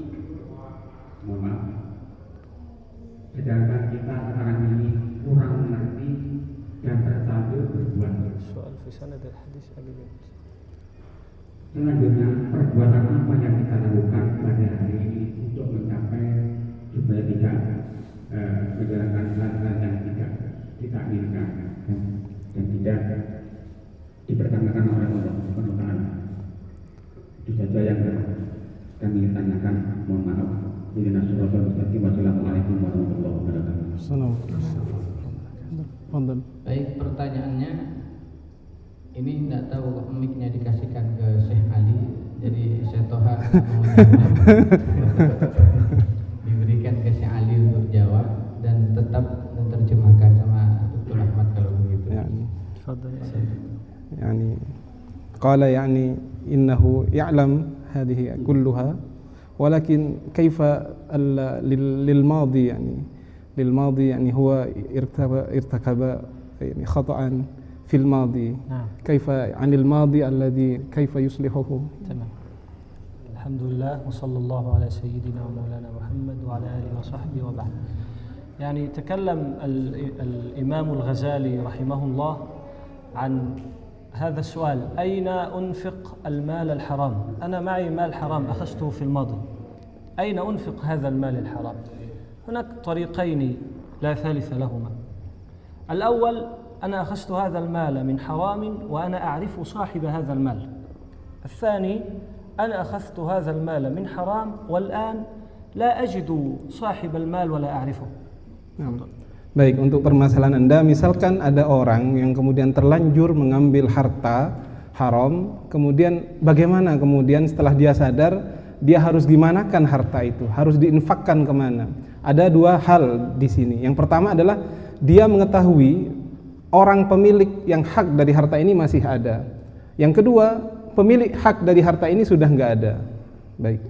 mohon maaf, sedangkan kita sekarang ini kurang mengerti dan tersambil berbuat. Selanjutnya, perbuatan apa yang kita lakukan pada hari ini untuk mencapai supaya tidak menjalankan hal-hal yang tidak kita inginkan dan tidak dipertanyakan oleh Allah Subhanahu wa Ta'ala. Itu saja yang kami tanyakan. Mohon maaf. Wassalamualaikum warahmatullahi wabarakatuh. Baik, pertanyaannya ini tidak tahu mic-nya dikasihkan ke Syekh Ali, jadi Syekh Toha diberikan ke Syekh Ali untuk jawab dan tetap menerjemahkan sama Dr. Ahmad kalau begitu. يعني قال يعني إنه يعلم هذه كلها، ولكن كيف للماضي يعني هو ارتكب يعني خطأ في الماضي. كيف عن الماضي الذي كيف يصلحه؟ تمام. الحمد لله وصلى الله على سيدنا ومولانا محمد وعلى آله وصحبه وبعد. يعني تكلم الإمام الغزالي رحمه الله عن هذا السؤال: أين أنفق المال الحرام؟ أنا معي مال حرام أخذته في الماضي، أين أنفق هذا المال الحرام؟ هناك طريقين لا ثالث لهما. الأول: أنا أخذت هذا المال من حرام وأنا أعرف صاحب هذا المال. الثاني: أنا أخذت هذا المال من حرام والآن لا أجد صاحب المال ولا أعرفه. Baik, untuk permasalahan Anda, misalkan ada orang yang kemudian terlanjur mengambil harta haram, kemudian bagaimana kemudian setelah dia sadar, dia harus gimanakan harta itu, harus diinfakkan kemana. Ada dua hal di sini. Yang pertama adalah dia mengetahui orang pemilik yang hak dari harta ini masih ada. Yang kedua, pemilik hak dari harta ini sudah enggak ada. Baik.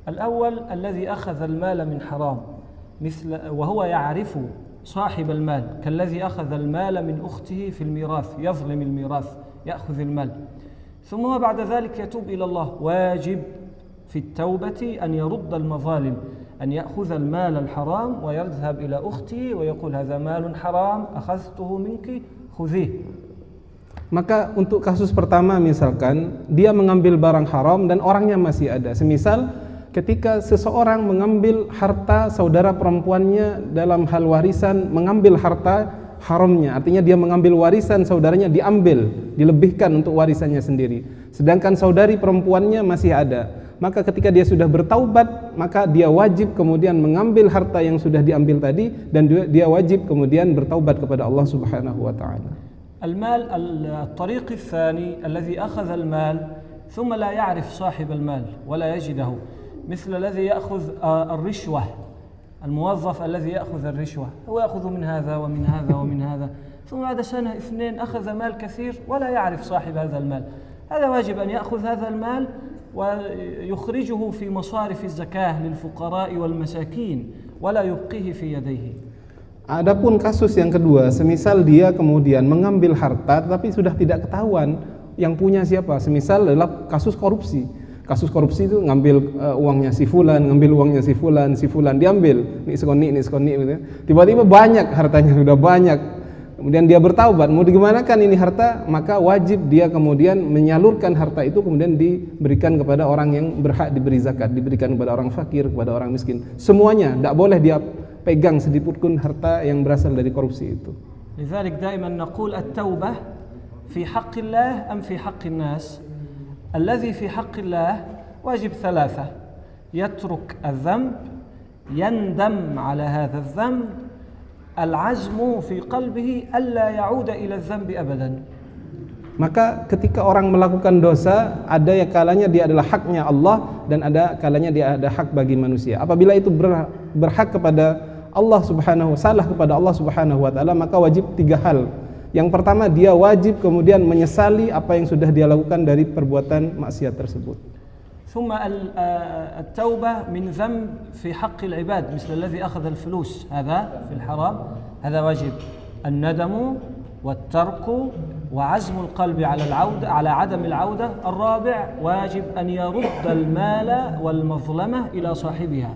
الأول الذي أخذ المال من حرام مثل وهو يعرف صاحب المال كالذي أخذ المال من أخته في الميراث يظلم الميراث يأخذ المال ثم بعد ذلك يتوب إلى الله واجب في التوبة أن يرد المظالم أن يأخذ المال الحرام ويذهب إلى أخته ويقول هذا مال حرام أخذته منك خذيه. Maka untuk kasus pertama misalkan dia mengambil barang haram dan orangnya masih ada. Semisal ketika seseorang mengambil harta saudara perempuannya dalam hal warisan, mengambil harta haramnya, artinya dia mengambil warisan saudaranya, diambil, dilebihkan untuk warisannya sendiri. Sedangkan saudari perempuannya masih ada. Maka ketika dia sudah bertaubat, maka dia wajib kemudian mengambil harta yang sudah diambil tadi dan dia wajib kemudian bertaubat kepada Allah Subhanahu wa taala. المال الطريق الثاني الذي أخذ المال ثم لا يعرف صاحب المال ولا يجده مثل الذي يأخذ الرشوة الموظف الذي يأخذ الرشوة هو يأخذ من هذا ومن هذا ومن هذا ثم بعد سنة اثنين أخذ مال كثير ولا يعرف صاحب هذا المال. هذا واجب أن يأخذ هذا المال ويخرجه في مصارف الزكاة للفقراء والمساكين ولا يبقيه في يديه. Adapun kasus yang kedua, semisal dia kemudian mengambil harta tetapi sudah tidak ketahuan yang punya siapa. Semisal adalah kasus korupsi. Kasus korupsi itu ngambil uangnya si fulan, ngambil uangnya si fulan diambil, ini sekoni gitu. Tiba-tiba banyak hartanya, sudah banyak. Kemudian dia bertaubat, mau digimanakan ini harta, maka wajib dia kemudian menyalurkan harta itu kemudian diberikan kepada orang yang berhak diberi zakat, diberikan kepada orang fakir, kepada orang miskin. Semuanya, tidak boleh dia pegang sedikit pun harta yang berasal dari korupsi itu. لذلك دائما نقول التوبة في حق الله أم في حق الناس. الذي في حق الله واجب ثلاثة: يترك الذنب، يندم على هذا الذنب، العزم في قلبه ألا يعود إلى الذنب أبدا. Maka ketika orang melakukan dosa, ada yang kalanya dia adalah haknya Allah dan ada kalanya dia ada hak bagi manusia. Apabila itu berhak kepada Allah Subhanahu, salah kepada Allah Subhanahu wa taala, maka wajib tiga hal. Yang pertama, dia wajib kemudian menyesali apa yang sudah dia lakukan dari perbuatan maksiat tersebut. ثم التوبة من ذنب في حق العباد مثل الذي أخذ الفلوس هذا في الحرام، هذا واجب الندم والترك وعزم القلب على عدم العودة. الرابع واجب أن يرد المال والمظلمة إلى صاحبها.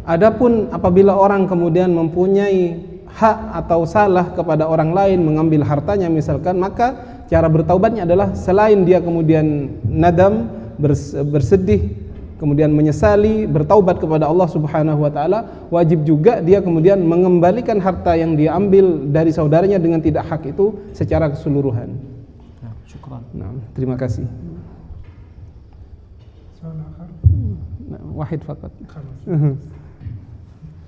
Adapun apabila orang kemudian mempunyai hak atau salah kepada orang lain, mengambil hartanya misalkan, maka cara bertaubatnya adalah selain dia kemudian nadam, bersedih, kemudian menyesali, bertaubat kepada Allah Subhanahu wa taala, wajib juga dia kemudian mengembalikan harta yang dia ambil dari saudaranya dengan tidak hak itu secara keseluruhan. Syukran. Nah, terima kasih. سؤال آخر؟ Nah, wahid faqat.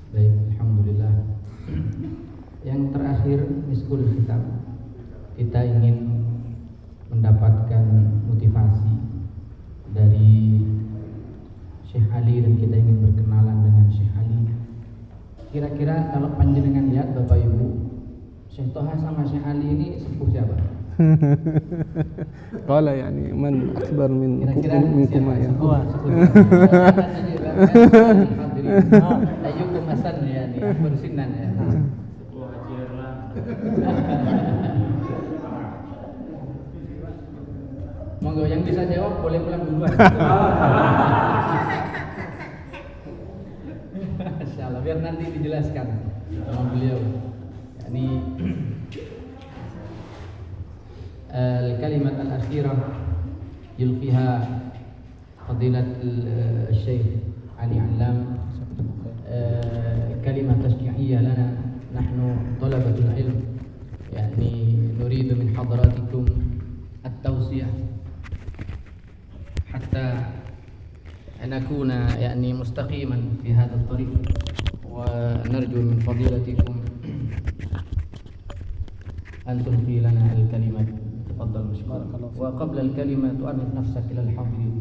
Baik, alhamdulillah. Yang terakhir, miskul kita ingin mendapatkan motivasi dari Syekh Ali dan kita ingin berkenalan dengan Syekh Ali. Kira-kira kalau panjenengan lihat Bapak Ibu, Syekh Toha sama Syekh Ali ini sepuh siapa? Qala yani man akbar min Kira-kira minkum ya. Sepuh. Ayyukum hasan ya nih, bersinan ya. Monggo yang bisa jawab boleh pulang duluan. Insyaallah biar nanti dijelaskan sama beliau. Yani الكلمة الأخيرة يلقيها فضيلة الشيخ علي علام، كلمة تشجيعية لنا نحن طلبة العلم، يعني نريد من حضراتكم التوصية حتى نكون يعني مستقيما في هذا الطريق، ونرجو من فضيلتكم أن تلقي لنا الكلمة. تفضل مشكورا. بارك الله فيك. وقبل الكلمة تؤنف نفسك إلى الحاضرين.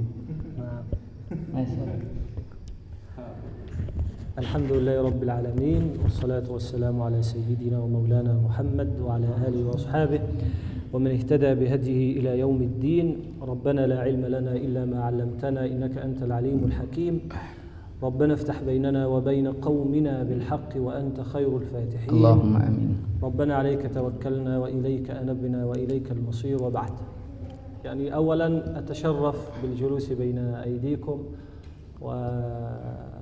الحمد لله رب العالمين، والصلاة والسلام على سيدنا ومولانا محمد وعلى آله وأصحابه ومن اهتدى بهديه إلى يوم الدين. ربنا لا علم لنا إلا ما علمتنا إنك أنت العليم الحكيم. ربنا افتح بيننا وبين قومنا بالحق وأنت خير الفاتحين. اللهم آمين. ربنا عليك توكلنا وإليك أنبنا وإليك المصير. وبعد، يعني أولا أتشرف بالجلوس بين أيديكم وأقدم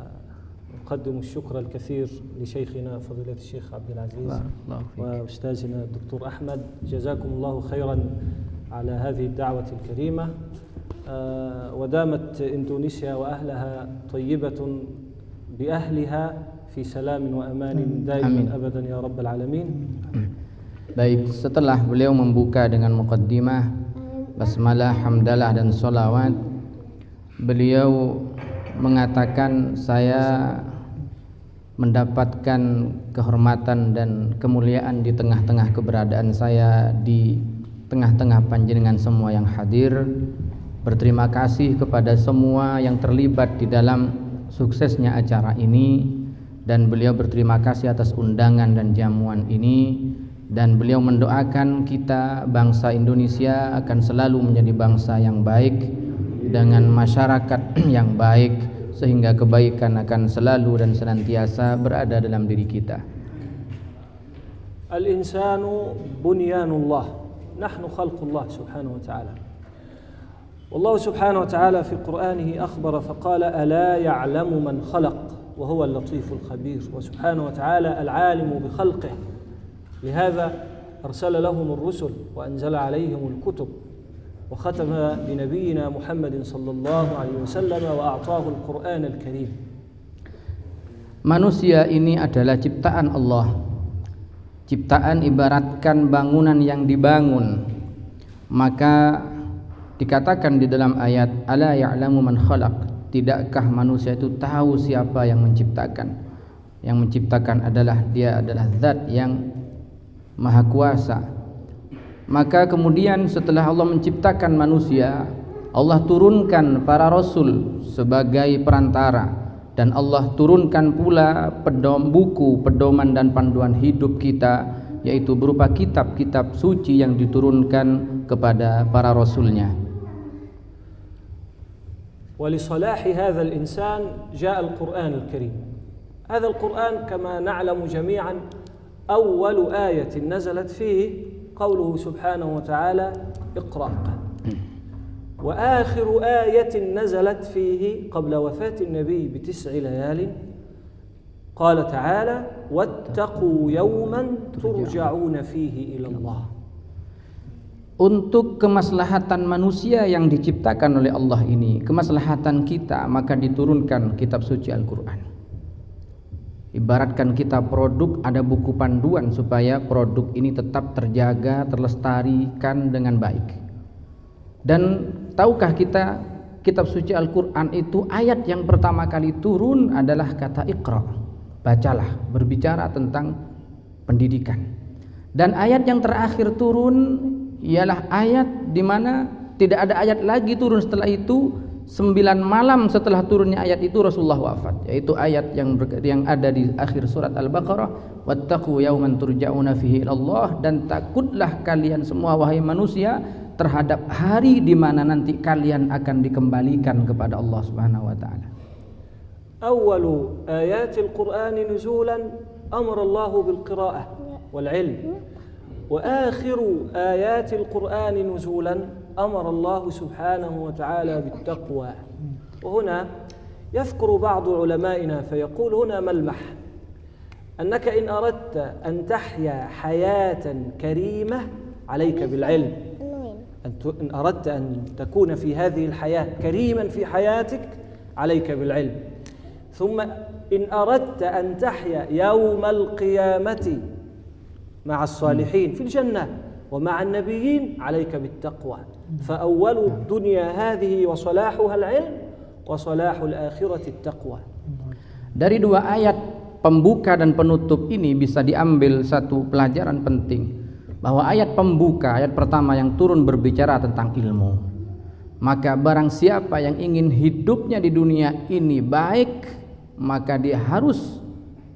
الشكر الكثير لشيخنا فضيلة الشيخ عبد العزيز وأستاذنا الدكتور أحمد، جزاكم الله خيرا على هذه الدعوة الكريمة. ودامت إندونيسيا وأهلها طيبة بأهلها في سلام وأمان دائما أبدا يا رب العالمين. Baik, setelah beliau membuka dengan muqaddimah, basmalah, hamdalah dan sholawat, beliau mengatakan saya mendapatkan kehormatan dan kemuliaan di tengah-tengah keberadaan saya, di tengah-tengah panjenengan semua yang hadir. Berterima kasih kepada semua yang terlibat di dalam suksesnya acara ini, dan beliau berterima kasih atas undangan dan jamuan ini, dan beliau mendoakan kita bangsa Indonesia akan selalu menjadi bangsa yang baik dengan masyarakat yang baik, sehingga kebaikan akan selalu dan senantiasa berada dalam diri kita. Al-insanu bunyanullah, nahnu khalqullah subhanahu wa ta'ala. والله سبحانه وتعالى في قرآنه أخبر فقال ألا يعلم من خلق وهو اللطيف الخبير. وسبحانه وتعالى العالم بخلقه، لهذا أرسل لهم الرسل وأنزل عليهم الكتب وختم بنبينا محمد صلى الله عليه وسلم وأعطاه القرآن الكريم. Manusia ini adalah ciptaan Allah. Ciptaan ibaratkan bangunan yang dibangun. Maka dikatakan di dalam ayat ala ya'lamu man khalaq, tidakkah manusia itu tahu siapa yang menciptakan? Yang menciptakan adalah dia, adalah zat yang maha kuasa. Maka kemudian setelah Allah menciptakan manusia, Allah turunkan para rasul sebagai perantara, dan Allah turunkan pula buku pedoman dan panduan hidup kita, yaitu berupa kitab-kitab suci yang diturunkan kepada para rasulnya. ولصلاح هذا الإنسان جاء القرآن الكريم. هذا القرآن كما نعلم جميعا أول آية نزلت فيه قوله سبحانه وتعالى اقرأ، وآخر آية نزلت فيه قبل وفاة النبي ب9 ليال قال تعالى واتقوا يوما ترجعون فيه إلى الله. Untuk kemaslahatan manusia yang diciptakan oleh Allah ini, kemaslahatan kita, maka diturunkan kitab suci Al-Quran. Ibaratkan kita produk, ada buku panduan supaya produk ini tetap terjaga, terlestarikan dengan baik. Dan tahukah kita, kitab suci Al-Quran itu ayat yang pertama kali turun adalah kata Iqra, bacalah, berbicara tentang pendidikan. Dan ayat yang terakhir turun ialah ayat di mana tidak ada ayat lagi turun setelah itu. 9 malam setelah turunnya ayat itu Rasulullah wafat, yaitu ayat yang ada di akhir surat Al-Baqarah, wattaqu yawman turja'una fihi ilallah, dan takutlah kalian semua wahai manusia terhadap hari di mana nanti kalian akan dikembalikan kepada Allah Subhanahu wa taala. Awwalu ayatil Qur'ani nuzulan amara Allah bil qira'ah wal 'ilm. وآخر آيات القرآن نزولا أمر الله سبحانه وتعالى بالتقوى. وهنا يذكر بعض علمائنا فيقول هنا ملمح أنك إن أردت أن تحيا حياة كريمة عليك بالعلم. إن أردت أن تكون في هذه الحياة كريما في حياتك عليك بالعلم. ثم إن أردت أن تحيا يوم القيامة مع الصالحين في الجنة ومع النبيين عليك بالتقوى. فأول الدنيا هذه وصلاحها العلم وصلاح الآخرة التقوى. Dari 2 ayat pembuka dan penutup ini bisa diambil satu pelajaran penting, bahwa ayat pembuka, ayat pertama yang turun berbicara tentang ilmu. Maka barang siapa yang ingin hidupnya di dunia ini baik, maka dia harus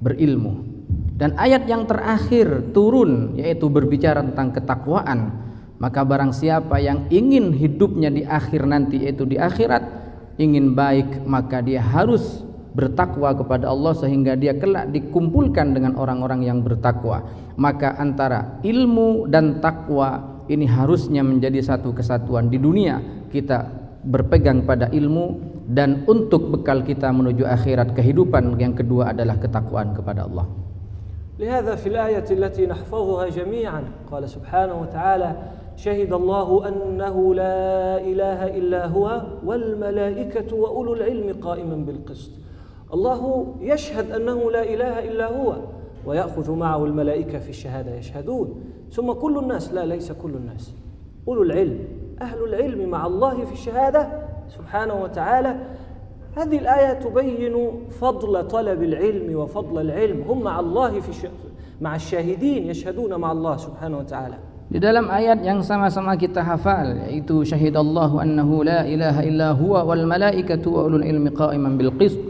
berilmu. Dan ayat yang terakhir turun yaitu berbicara tentang ketakwaan. Maka barang siapa yang ingin hidupnya di akhir nanti, yaitu di akhirat, ingin baik, maka dia harus bertakwa kepada Allah sehingga dia kelak dikumpulkan dengan orang-orang yang bertakwa. Maka antara ilmu dan takwa ini harusnya menjadi satu kesatuan. Di dunia kita berpegang pada ilmu, dan untuk bekal kita menuju akhirat, kehidupan yang kedua adalah ketakwaan kepada Allah. لهذا في الآية التي نحفظها جميعا قال سبحانه وتعالى شهد الله أنه لا إله إلا هو والملائكة وأولو العلم قائما بالقسط. الله يشهد أنه لا إله إلا هو ويأخذ معه الملائكة في الشهادة يشهدون، ثم كل الناس، لا ليس كل الناس، أولو العلم أهل العلم مع الله في الشهادة سبحانه وتعالى. هذه الآية تبين فضل طلب العلم وفضل العلم، هم مع الله مع الشاهدين يشهدون مع الله سبحانه وتعالى. Di dalam ayat yang sama-sama kita hafal, yaitu syahidallahu annahu la ilaha illa huwa wal malaikatu wa ulul ilmi qa'iman bil qist.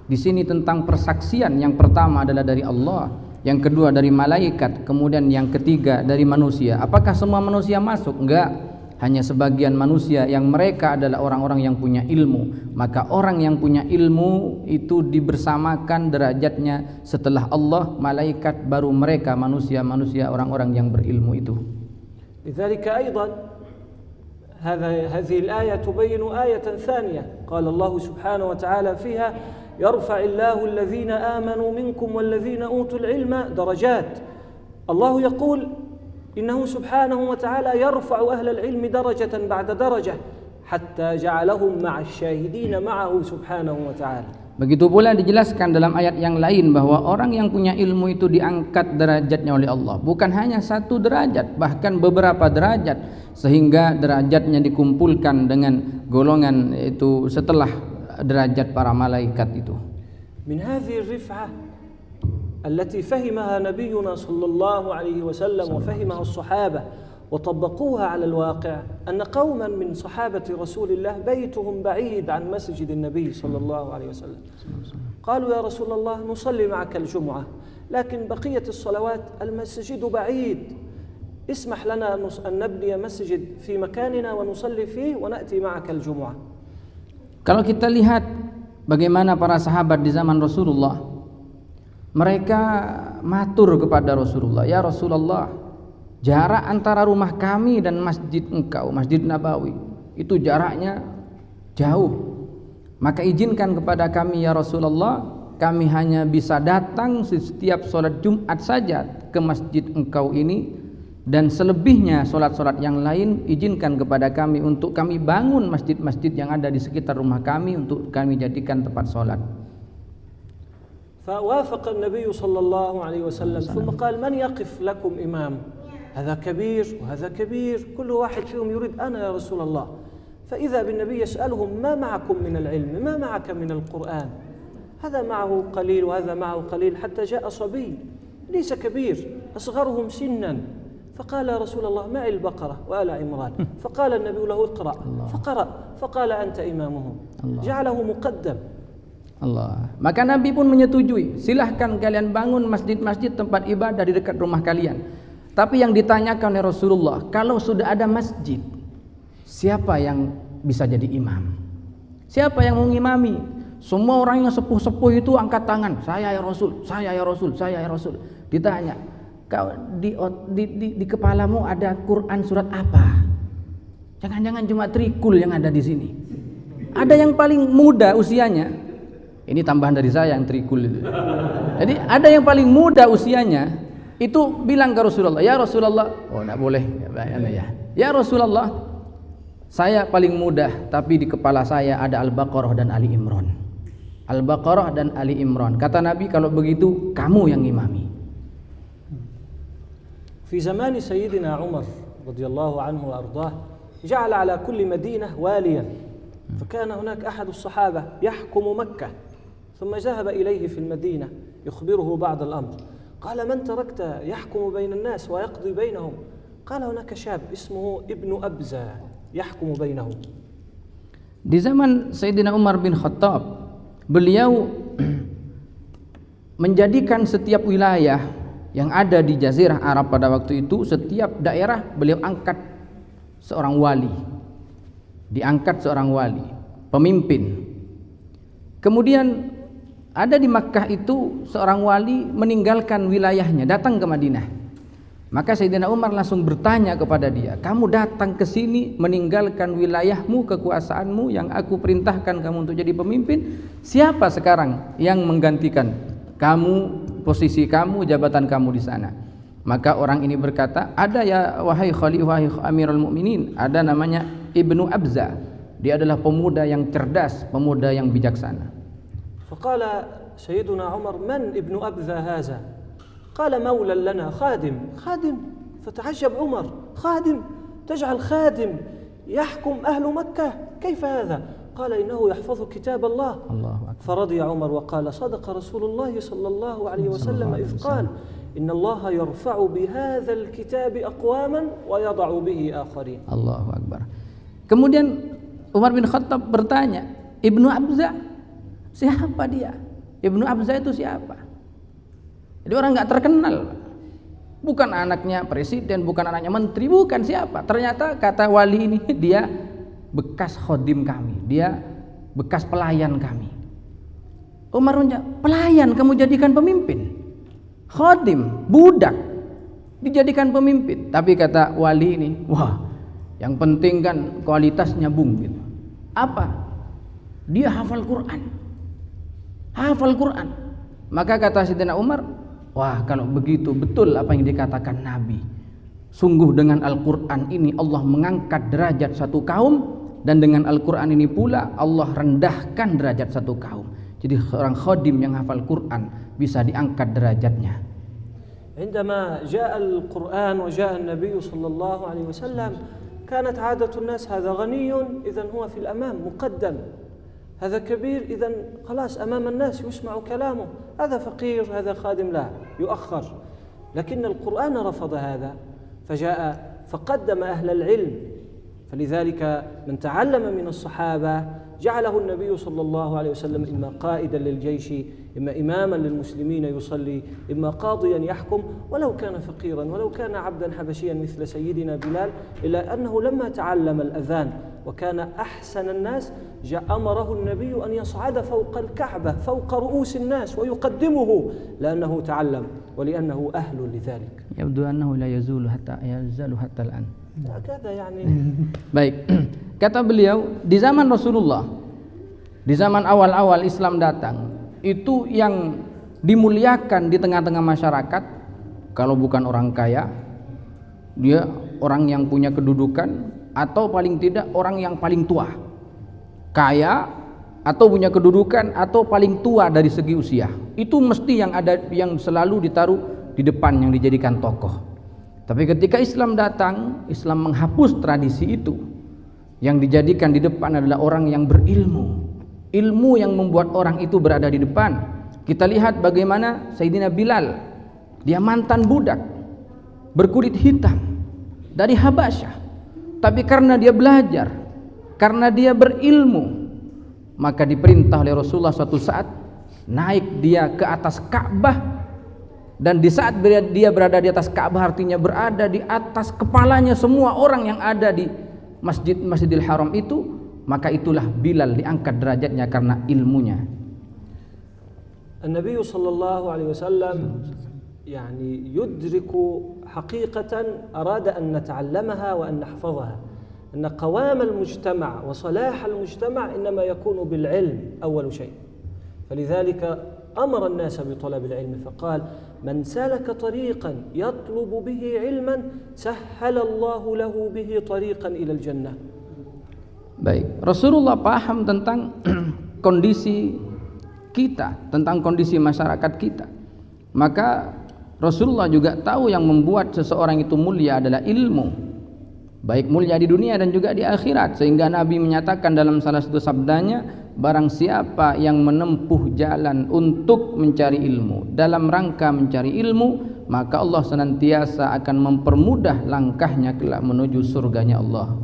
Di sini tentang persaksian, yang pertama adalah dari Allah, yang kedua dari malaikat, kemudian yang ketiga dari manusia. Apakah semua manusia masuk? Enggak. Hanya sebagian manusia yang mereka adalah orang-orang yang punya ilmu. Maka orang yang punya ilmu itu dibersamakan derajatnya setelah Allah, malaikat, baru mereka manusia-manusia, orang-orang yang berilmu itu. لذلك أيضا هذه الآية تبين آية ثانية قال الله سبحانه وتعالى فيها يرفع الله الذين آمنوا منكم والذين أوتوا العلم درجات. الله يقول إنه سبحانه وتعالى يرفع أهل العلم درجة بعد درجة حتى جعلهم مع الشاهدين معه سبحانه وتعالى. Begitu pula dijelaskan dalam ayat yang lain bahwa orang yang punya ilmu itu diangkat derajatnya oleh Allah, bukan hanya satu derajat, bahkan beberapa derajat, sehingga derajatnya dikumpulkan dengan golongan itu setelah derajat para malaikat itu. Min hadhihi ar-rif'ah التي فهمها نبينا صلى الله عليه وسلم وفهمها الصحابة وطبقوها على الواقع أن قوما من صحابة رسول الله بيتهم بعيد عن مسجد النبي صلى الله عليه وسلم قالوا يا رسول الله نصلي معك الجمعة لكن بقية الصلوات المسجد بعيد اسمح لنا أن نبني مسجد في مكاننا ونصلي فيه ونأتي معك الجمعة. Kalau kita lihat bagaimana para sahabat di zaman Rasulullah, mereka matur kepada Rasulullah, ya Rasulullah, jarak antara rumah kami dan masjid engkau, Masjid Nabawi, itu jaraknya jauh. Maka izinkan kepada kami ya Rasulullah, kami hanya bisa datang setiap sholat Jumat saja ke masjid engkau ini, dan selebihnya sholat-sholat yang lain izinkan kepada kami untuk kami bangun masjid-masjid yang ada di sekitar rumah kami untuk kami jadikan tempat sholat. فوافق النبي صلى الله عليه وسلم ثم قال من يقف لكم إمام هذا كبير وهذا كبير كل واحد فيهم يريد أنا يا رسول الله. فإذا بالنبي يسألهم ما معكم من العلم ما معك من القرآن هذا معه قليل وهذا معه قليل حتى جاء صبي ليس كبير أصغرهم سنا فقال يا رسول الله معي البقرة وآل عمران فقال النبي له اقرأ فقرأ فقال أنت إمامهم جعله مقدم. Allah. Maka Nabi pun menyetujui, silahkan kalian bangun masjid-masjid tempat ibadah di dekat rumah kalian. Tapi yang ditanyakan oleh Rasulullah, kalau sudah ada masjid, siapa yang bisa jadi imam? Siapa yang mengimami? Semua orang yang sepuh-sepuh itu angkat tangan, saya ya Rasul, saya ya Rasul, saya ya Rasul. Ditanya, kau di kepalamu ada Quran surat apa? Jangan-jangan cuma trikul yang ada di sini. Ada yang paling muda usianya. Ini tambahan dari saya yang trikul itu. Jadi ada yang paling muda usianya itu bilang ke Rasulullah, ya Rasulullah, oh enggak boleh ya. Ya Rasulullah, saya paling muda tapi di kepala saya ada Al-Baqarah dan Ali Imran. Al-Baqarah dan Ali Imran. Kata Nabi, kalau begitu kamu yang imami. Fi zaman Sayyidina Umar radhiyallahu anhu wa ardhah, ja'ala ala kulli madinah waliyan. فكان هناك أحد الصحابة يحكم مكة ثم ذهب إليه في المدينة يخبره بعض الأمر قال من تركت يحكم بين الناس ويقضي بينهم قال هناك شاب اسمه ابن أبزة يحكم بينهم. Di zaman Sayyidina Umar bin Khattab, beliau menjadikan setiap wilayah yang ada di Jazirah Arab pada waktu itu, setiap daerah beliau angkat seorang wali. Diangkat seorang wali, pemimpin. Kemudian ada di Makkah itu seorang wali meninggalkan wilayahnya, datang ke Madinah. Maka Sayyidina Umar langsung bertanya kepada dia, kamu datang ke sini meninggalkan wilayahmu, kekuasaanmu yang aku perintahkan kamu untuk jadi pemimpin, siapa sekarang yang menggantikan kamu, posisi kamu, jabatan kamu di sana? Maka orang ini berkata, ada ya wahai Khalifah, wahai Amirul Mukminin, ada namanya Ibnu Abza. Dia adalah pemuda yang cerdas, pemuda yang bijaksana. Faqala Sayyiduna Umar, man Ibnu Abza haza? Qala mawlan lana khadim. Khadim? Fata'ajjab Umar, khadim? Taj'al khadim yahkum ahlu Makkah? Kayfa hadha? قال إنه يحفظ كتاب الله. فرضي عمر وقال صدق رسول الله صلى الله عليه وسلم إذ قال إن الله يرفع بهذا الكتاب أقواما ويضع به آخرين. Allahu Akbar. Kemudian Umar bin Khattab bertanya, Ibnu Abza, siapa dia? Ibnu Abza itu siapa? Jadi orang nggak terkenal, bukan anaknya presiden, bukan anaknya menteri, bukan siapa. Ternyata kata wali ini, dia bekas khodim kami, dia bekas pelayan kami. Umar menjawab, pelayan kamu jadikan pemimpin? Khodim, budak dijadikan pemimpin. Tapi kata wali ini, wah, yang penting kan kualitasnya bung gitu. Apa? Dia hafal Quran. Hafal Quran. Maka kata Sayyidina Umar, wah, kalau begitu betul apa yang dikatakan Nabi. Sungguh dengan Al-Quran ini Allah mengangkat derajat satu kaum, dan dengan Al-Quran ini pula Allah rendahkan derajat satu kaum. Jadi seorang khodim yang hafal Quran bisa diangkat derajatnya. عندما جاء القرآن وجاء النبي صلى الله عليه وسلم كانت عادة الناس هذا غني إذن هو في الأمام مقدم، هذا كبير إذن خلاص أمام الناس يسمع كلامه، هذا فقير هذا خادم لا يؤخر. لكن القرآن رفض هذا فجاء فقدم أهل العلم. فلذلك من تعلم من الصحابة جعله النبي صلى الله عليه وسلم إما قائدا للجيش، إما إماما للمسلمين يصلي، إما قاضيا يحكم، ولو كان فقيرا ولو كان عبدا حبشيا مثل سيدنا بلال، إلا أنه لما تعلم الأذان وكان أحسن الناس أمره النبي أن يصعد فوق الكعبة فوق رؤوس الناس ويقدمه لأنه تعلم ولأنه أهل لذلك. يبدو أنه لا يزال حتى الآن. هكذا يعني. Baik, kata beliau, di zaman Rasulullah, di zaman awal-awal Islam datang, itu yang dimuliakan di tengah-tengah masyarakat, kalau bukan orang kaya, dia orang yang punya kedudukan, atau paling tidak orang yang paling tua. Kaya atau punya kedudukan atau paling tua dari segi usia. Itu mesti yang ada, yang selalu ditaruh di depan, yang dijadikan tokoh. Tapi ketika Islam datang, Islam menghapus tradisi itu. Yang dijadikan di depan adalah orang yang berilmu. Ilmu yang membuat orang itu berada di depan. Kita lihat bagaimana Sayyidina Bilal, dia mantan budak berkulit hitam dari Habasyah, tapi karena dia belajar, karena dia berilmu, maka diperintah oleh Rasulullah suatu saat naik dia ke atas Ka'bah. Dan di saat dia berada di atas Ka'bah, artinya berada di atas kepalanya semua orang yang ada di Masjidil Haram itu, maka itulah Bilal diangkat derajatnya karena ilmunya. Nabi sallallahu alaihi wasallam يعني يدرك حقيقة أراد أن نتعلمها وأن نحفظها، أن قوام المجتمع وصلاح المجتمع إنما يكون بالعلم أول شيء. فلذلك أمر الناس بطلب العلم فقال من سلك طريقا يطلب به علما سهل الله له به طريقا إلى الجنة. Baik, Rasulullah paham tentang kondisi kita, tentang kondisi masyarakat kita. Maka Rasulullah juga tahu yang membuat seseorang itu mulia adalah ilmu, baik mulia di dunia dan juga di akhirat. Sehingga Nabi menyatakan dalam salah satu sabdanya, barang siapa yang menempuh jalan untuk mencari ilmu, dalam rangka mencari ilmu, maka Allah senantiasa akan mempermudah langkahnya kelak menuju surganya Allah.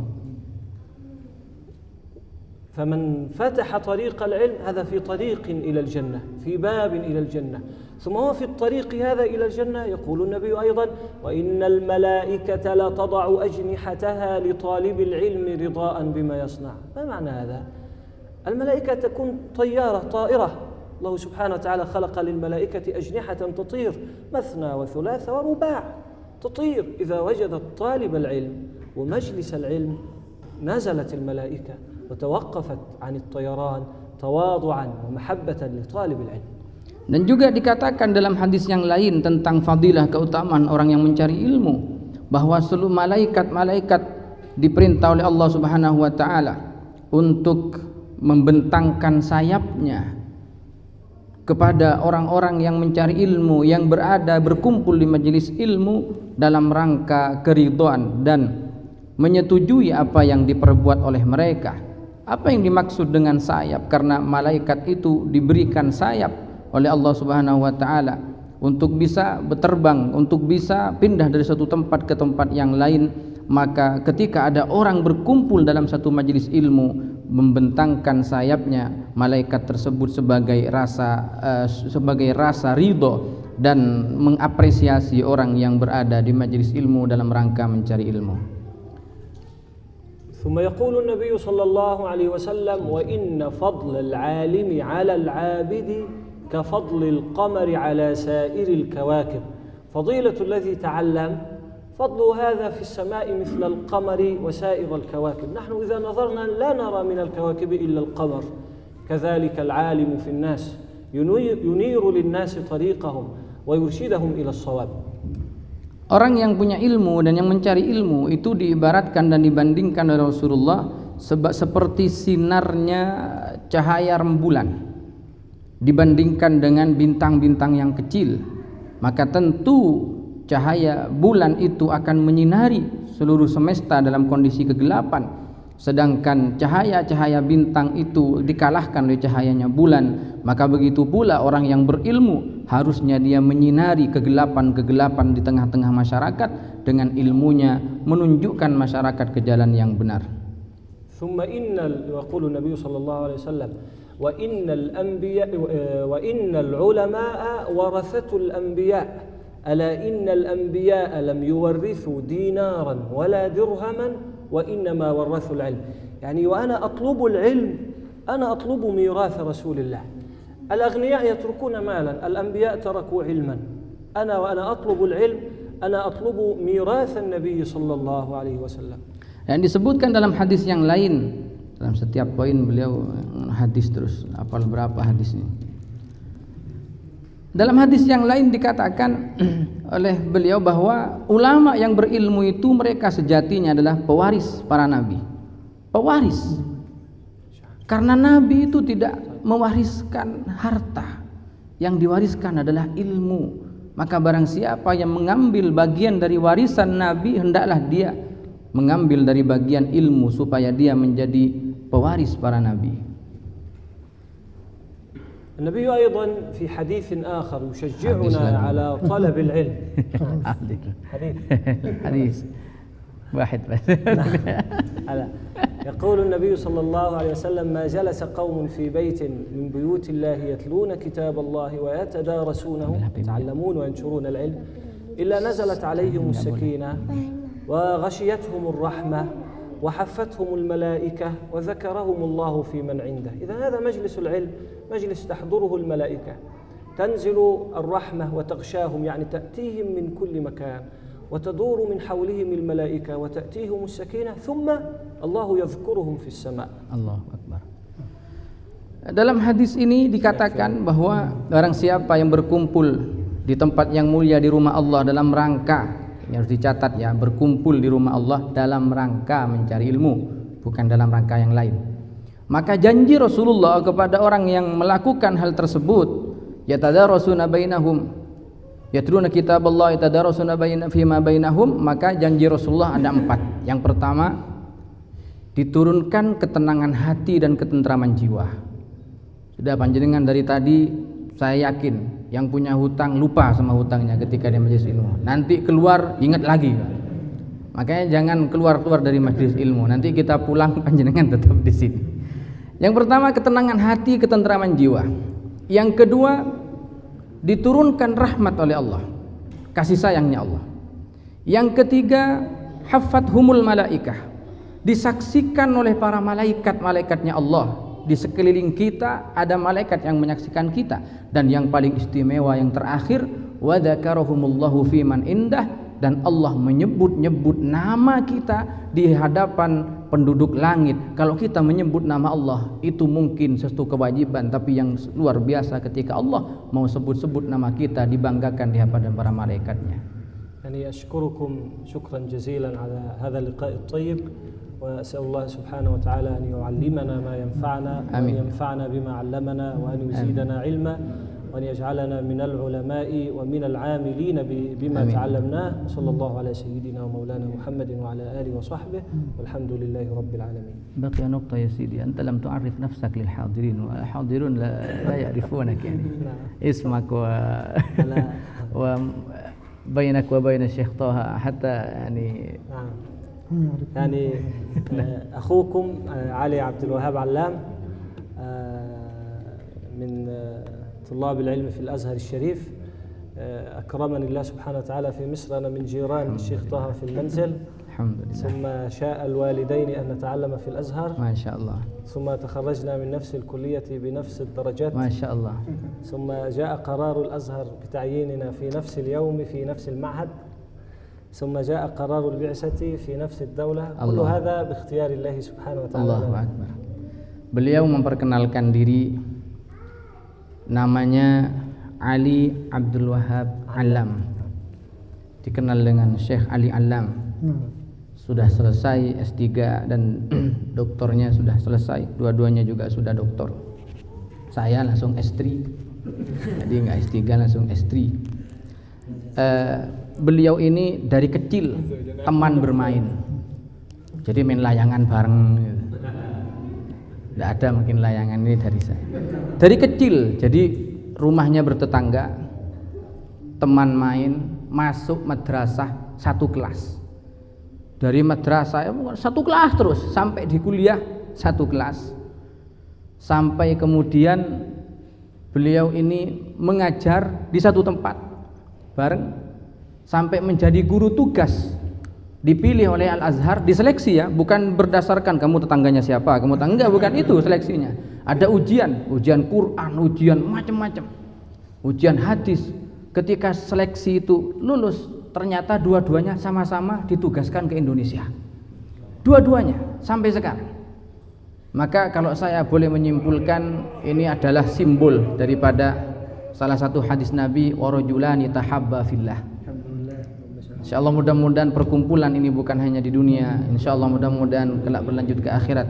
فمن فتح طريق العلم هذا في طريق إلى الجنة، في باب إلى الجنة، ثم هو في الطريق هذا إلى الجنة. يقول النبي أيضا: وإن الملائكة لتضع أجنحتها لطالب العلم رضاء بما يصنع. ما معنى هذا؟ الملائكة تكون طائرة. الله سبحانه وتعالى خلق للملائكة أجنحة تطير مثنى وثلاث ورباع، تطير. إذا وجدت طالب العلم ومجلس العلم نزلت الملائكة وتوقفت عن الطيران تواضعا ومحبة لطالب العلم. Dan juga dikatakan dalam hadis yang lain tentang fadilah keutamaan orang yang mencari ilmu, bahwa seluruh malaikat diperintah oleh Allah Subhanahu wa taala untuk membentangkan sayapnya kepada orang-orang yang mencari ilmu, yang berkumpul di majelis ilmu dalam rangka keridhaan dan menyetujui apa yang diperbuat oleh mereka. Apa yang dimaksud dengan sayap? Karena malaikat itu diberikan sayap oleh Allah Subhanahu wa taala untuk bisa berterbang, untuk bisa pindah dari satu tempat ke tempat yang lain. Maka ketika ada orang berkumpul dalam satu majelis ilmu, membentangkan sayapnya, malaikat tersebut sebagai rasa ridho dan mengapresiasi orang yang berada di majelis ilmu dalam rangka mencari ilmu. ثم يقول النبي صلى الله عليه وسلم: وإن فضل العالم على العابد كفضل القمر على سائر الكواكب. فضيلة الذي تعلم فضل هذا في السماء مثل القمر وسائر الكواكب. نحن إذا نظرنا لا نرى من الكواكب إلا القمر. كذلك العالم في الناس ينير للناس طريقهم ويرشدهم إلى الصواب. Orang yang punya ilmu dan yang mencari ilmu itu diibaratkan dan dibandingkan oleh Rasulullah seperti sinarnya cahaya rembulan dibandingkan dengan bintang-bintang yang kecil. Maka tentu cahaya bulan itu akan menyinari seluruh semesta dalam kondisi kegelapan, sedangkan cahaya-cahaya bintang itu dikalahkan oleh cahayanya bulan. Maka begitu pula orang yang berilmu, harusnya dia menyinari kegelapan-kegelapan di tengah-tengah masyarakat dengan ilmunya, menunjukkan masyarakat ke jalan yang benar. ثم يقول النبي صلى الله عليه وسلم: وإن العلماء ورثة الأنبياء ألا إن الأنبياء لم يورثوا دينارا ولا درهما وإنما ورثوا العلم. يعني وأنا أطلب العلم، أنا أطلب ميراث رسول الله. الأغنياء يتركون مالا، الأنبياء تركوا علما. وأنا أطلب العلم، أنا أطلب ميراث النبي صلى الله عليه وسلم. Dan disebutkan dalam hadis yang lain, dalam setiap poin beliau hadis terus, hafal berapa hadisnya. Dalam hadis yang lain dikatakan oleh beliau bahwa ulama yang berilmu itu mereka sejatinya adalah pewaris para nabi. Pewaris. Karena nabi itu tidak mewariskan harta, yang diwariskan adalah ilmu. Maka barang siapa yang mengambil bagian dari warisan nabi, hendaklah dia mengambil dari bagian ilmu supaya dia menjadi pewaris para nabi. النبي أيضا في حديث آخر يشجعنا على طلب العلم. حديث واحد بس. يقول النبي صلى الله عليه وسلم: ما جلس قوم في بيت من بيوت الله يتلون كتاب الله ويتدارسونه يتعلمون وينشرون العلم إلا نزلت عليهم السكينة وغشيتهم الرحمة وحفتهم الملائكة وذكرهم الله في من عنده. إذا هذا مجلس العلم، مجلس تحضره الملائكة، تنزل الرحمة وتغشاهم، يعني تأتيهم من كل مكان وتدور من حولهم الملائكة وتأتيهم السكينة ثم الله يذكرهم في السماء. Allahu Akbar. Dalam hadis ini dikatakan bahwa barang siapa yang berkumpul di tempat yang mulia di rumah Allah dalam rangka, ini harus dicatat ya, berkumpul di rumah Allah dalam rangka mencari ilmu, bukan dalam rangka yang lain. Maka janji Rasulullah kepada orang yang melakukan hal tersebut, yatadarasuna bainahum, yatluna kitaballah yatadarasuna fima bainahum, maka janji Rasulullah ada 4. Yang pertama, diturunkan ketenangan hati dan ketentraman jiwa. Sudah panjenengan dari tadi saya yakin Yang punya hutang lupa sama hutangnya ketika di majelis ilmu. Nanti keluar ingat lagi. Makanya jangan keluar-keluar dari majelis ilmu. Nanti kita pulang panjenengan tetap di sini. Yang pertama ketenangan hati, ketentraman jiwa. Yang kedua diturunkan rahmat oleh Allah, kasih sayangnya Allah. Yang ketiga haffathumul malaikah, disaksikan oleh para malaikat-malaikatnya Allah. Di sekeliling kita ada malaikat yang menyaksikan kita. Dan yang paling istimewa yang terakhir, wa dzakarahumullahu fi man indah, dan Allah menyebut-nyebut nama kita di hadapan penduduk langit. Kalau kita menyebut nama Allah itu mungkin sesuatu kewajiban, tapi yang luar biasa ketika Allah mau sebut-sebut nama kita, dibanggakan di hadapan para malaikatnya. يعني أشكركم شكرا جزيلا على هذا اللقاء الطيب وأسأل الله سبحانه وتعالى أن يعلمنا ما ينفعنا وأن ينفعنا بما علمنا وأن يزيدنا علما وأن يجعلنا من العلماء ومن العاملين بما تعلمناه. صلى الله على سيدنا ومولانا محمد وعلى آله وصحبه والحمد لله رب العالمين. بقي نقطة يا سيدي، أنت لم تعرف نفسك للحاضرين والحاضرون لا يعرفونك يعني اسمك وبينك وبين الشيخ طه حتى يعني يعني أخوكم علي عبد الوهاب علام من طلاب العلم في الأزهر الشريف. أكرمني الله سبحانه وتعالى في مصر، أنا من جيران الشيخ طه في المنزل. الحمد لله. ثم شاء الوالدين أن نتعلم في الأزهر ما شاء الله. ثم تخرجنا من نفس الكلية بنفس الدرجات ما شاء الله. ثم جاء قرار الأزهر بتعييننا في نفس اليوم في نفس المعهد. ثم جاء قرار البعثة في نفس الدولة. كل هذا باختيار الله سبحانه وتعالى. الله أكبر. Beliau memperkenalkan diri, namanya Ali Abdul Wahab Alam, dikenal dengan Syekh Ali Alam. Sudah selesai S3 dan doktornya sudah selesai, dua-duanya juga sudah doktor. Saya langsung S3, jadi nggak S3 langsung S3. Beliau ini dari kecil teman bermain, jadi main layangan bareng. Tidak ada mungkin layangan ini dari saya. Dari kecil, jadi rumahnya bertetangga, teman main, masuk madrasah satu kelas. Dari madrasah satu kelas terus sampai di kuliah satu kelas. Sampai kemudian beliau ini mengajar di satu tempat bareng sampai menjadi guru tugas. Dipilih oleh Al-Azhar, diseleksi ya, bukan berdasarkan kamu tetangganya siapa, kamu enggak, bukan itu seleksinya. Ada ujian Quran, ujian macam-macam, ujian hadis. Ketika seleksi itu lulus, ternyata dua-duanya sama-sama ditugaskan ke Indonesia. Dua-duanya sampai sekarang. Maka kalau saya boleh menyimpulkan, ini adalah simbol daripada salah satu hadis Nabi, warajulani tahabba fillah. InsyaAllah mudah-mudahan perkumpulan ini bukan hanya di dunia, InsyaAllah mudah-mudahan kelak berlanjut ke akhirat.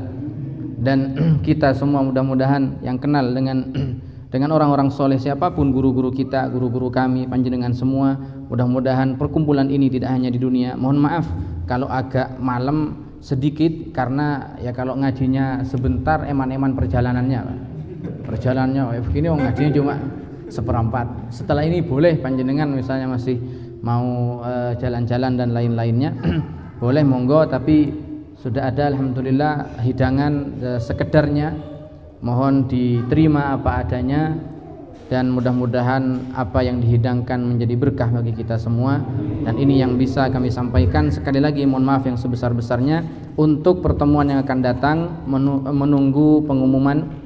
Dan kita semua mudah-mudahan yang kenal dengan orang-orang soleh, siapapun guru-guru kita, guru-guru kami, panjenengan semua, mudah-mudahan perkumpulan ini tidak hanya di dunia. Mohon maaf kalau agak malam sedikit, karena ya kalau ngajinya sebentar eman-eman perjalanannya begini, ngajinya cuma seperempat. Setelah ini boleh panjenengan misalnya masih mau jalan-jalan dan lain-lainnya boleh, monggo, tapi sudah ada alhamdulillah hidangan sekedarnya, mohon diterima apa adanya, dan mudah-mudahan apa yang dihidangkan menjadi berkah bagi kita semua. Dan ini yang bisa kami sampaikan. Sekali lagi mohon maaf yang sebesar-besarnya. Untuk pertemuan yang akan datang menunggu pengumuman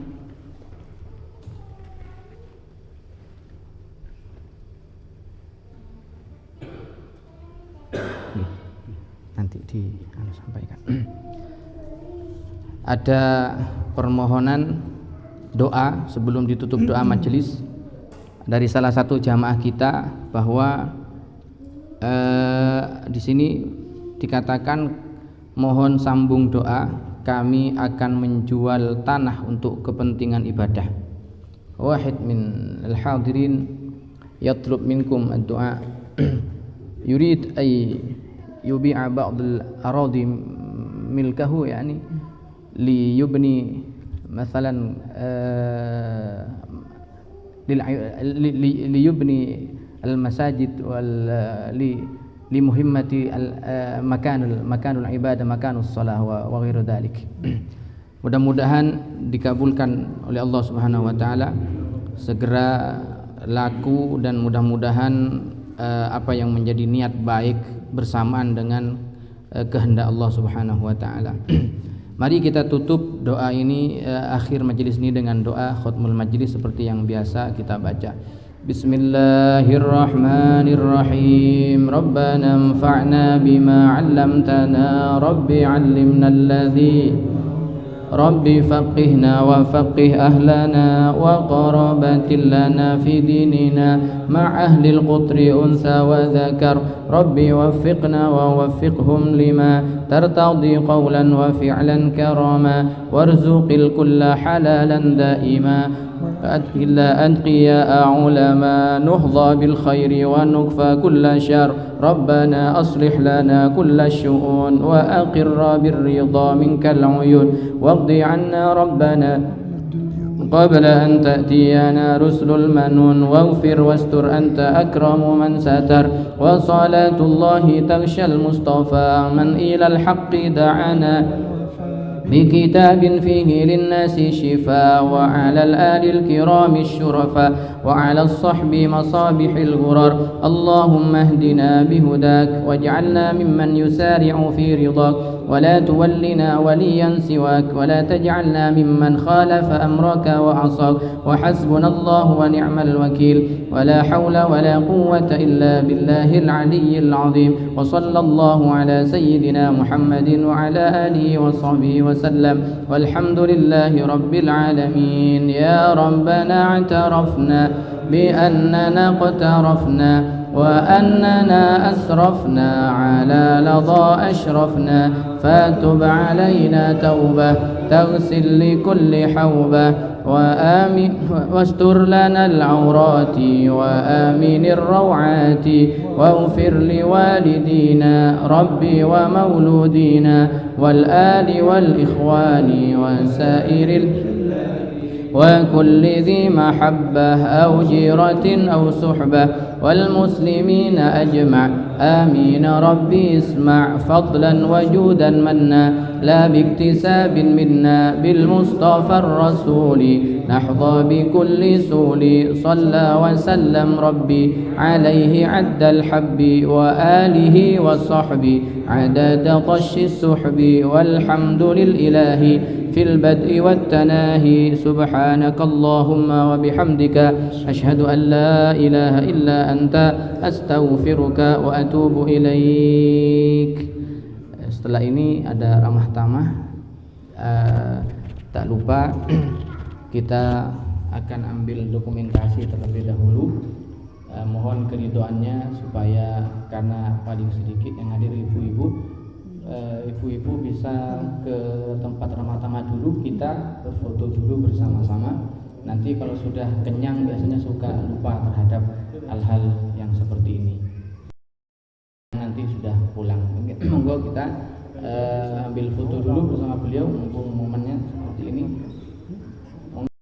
nanti sampaikan. Ada permohonan doa sebelum ditutup doa majelis dari salah satu jamaah kita, bahwa di sini dikatakan mohon sambung doa, kami akan menjual tanah untuk kepentingan ibadah. Wahid min al-hadirin yatlub minkum ad-du'a yurid ay yubi'a ba'd al-aradi milkahu, yani li yubni مثلا liyubni al-masajid wal li muhimmati makanul ibadah, makanus shalah wa ghairu dzalik. Mudah-mudahan dikabulkan oleh Allah Subhanahu wa taala, segera laku, dan mudah-mudahan apa yang menjadi niat baik bersamaan dengan kehendak Allah Subhanahu wa taala. Mari kita tutup doa ini, akhir majelis ini, dengan doa khutmul majelis seperti yang biasa kita baca. Bismillahirrahmanirrahim. Rabbana anfa'na bima 'allamtana, Rabbi 'allimna alladhi Rabbi faqihna wa faqih ahlana wa qarabatin lana fi dinina ma' ahli al-qutri unsa wa dhakar. Rabbi waffiqna wa waffiqhum lima tartadi qawlan wa fi'lan karama warzuqil kulla halalan daima إلا أنقياء علماء نحظى بالخير ونكفى كل شر. ربنا أصلح لنا كل الشؤون وأقر بالرضا منك العيون واقض عنا ربنا قبل أن تأتينا رسل المنون واغفر واستر أنت أكرم من ستر. وصلاة الله تغشى المصطفى من إلى الحق دعانا بكتاب فيه للناس شفاء وعلى الآل الكرام الشرفاء وعلى الصحب مصابيح الغرر. اللهم اهدنا بهداك واجعلنا ممن يسارع في رضاك ولا تولنا وليا سواك ولا تجعلنا ممن خالف أمرك وعصاك. وحسبنا الله ونعم الوكيل ولا حول ولا قوة إلا بالله العلي العظيم. وصلى الله على سيدنا محمد وعلى آله وصحبه وسلم والحمد لله رب العالمين. يا ربنا اعترفنا بأننا اقترفنا وأننا أسرفنا على لظى أشرفنا فتب علينا توبة تغسل لكل حوبة وآمن واستر لنا العورات وآمن الروعات واغفر لوالدينا ربي ومولودينا والآل والإخوان وسائر وكل ذي محبة أو جيرة أو صحبة والمسلمين أجمع آمين. ربي اسمع فضلا وجودا منا لا باكتساب منا بالمصطفى الرسول نحظى بكل سول. صلى وسلم ربي عليه عد الحب وآله وصحبه عدد طش السحب. والحمد للإله في البدء والتناهي. سبحانك اللهم وبحمدك أشهد أن لا إله إلا أنت أستغفرك وأتوب إليك. Setelah ini ada ramah tamah. Tak lupa kita akan ambil dokumentasi terlebih dahulu. Mohon keridoannya supaya, karena paling sedikit yang hadir ibu-ibu, ibu-ibu bisa ke tempat ramah tamah dulu, kita berfoto dulu bersama-sama. Nanti kalau sudah kenyang biasanya suka lupa terhadap hal-hal yang seperti ini. Nanti sudah pulang, monggo kita ambil foto dulu bersama beliau mumpung momen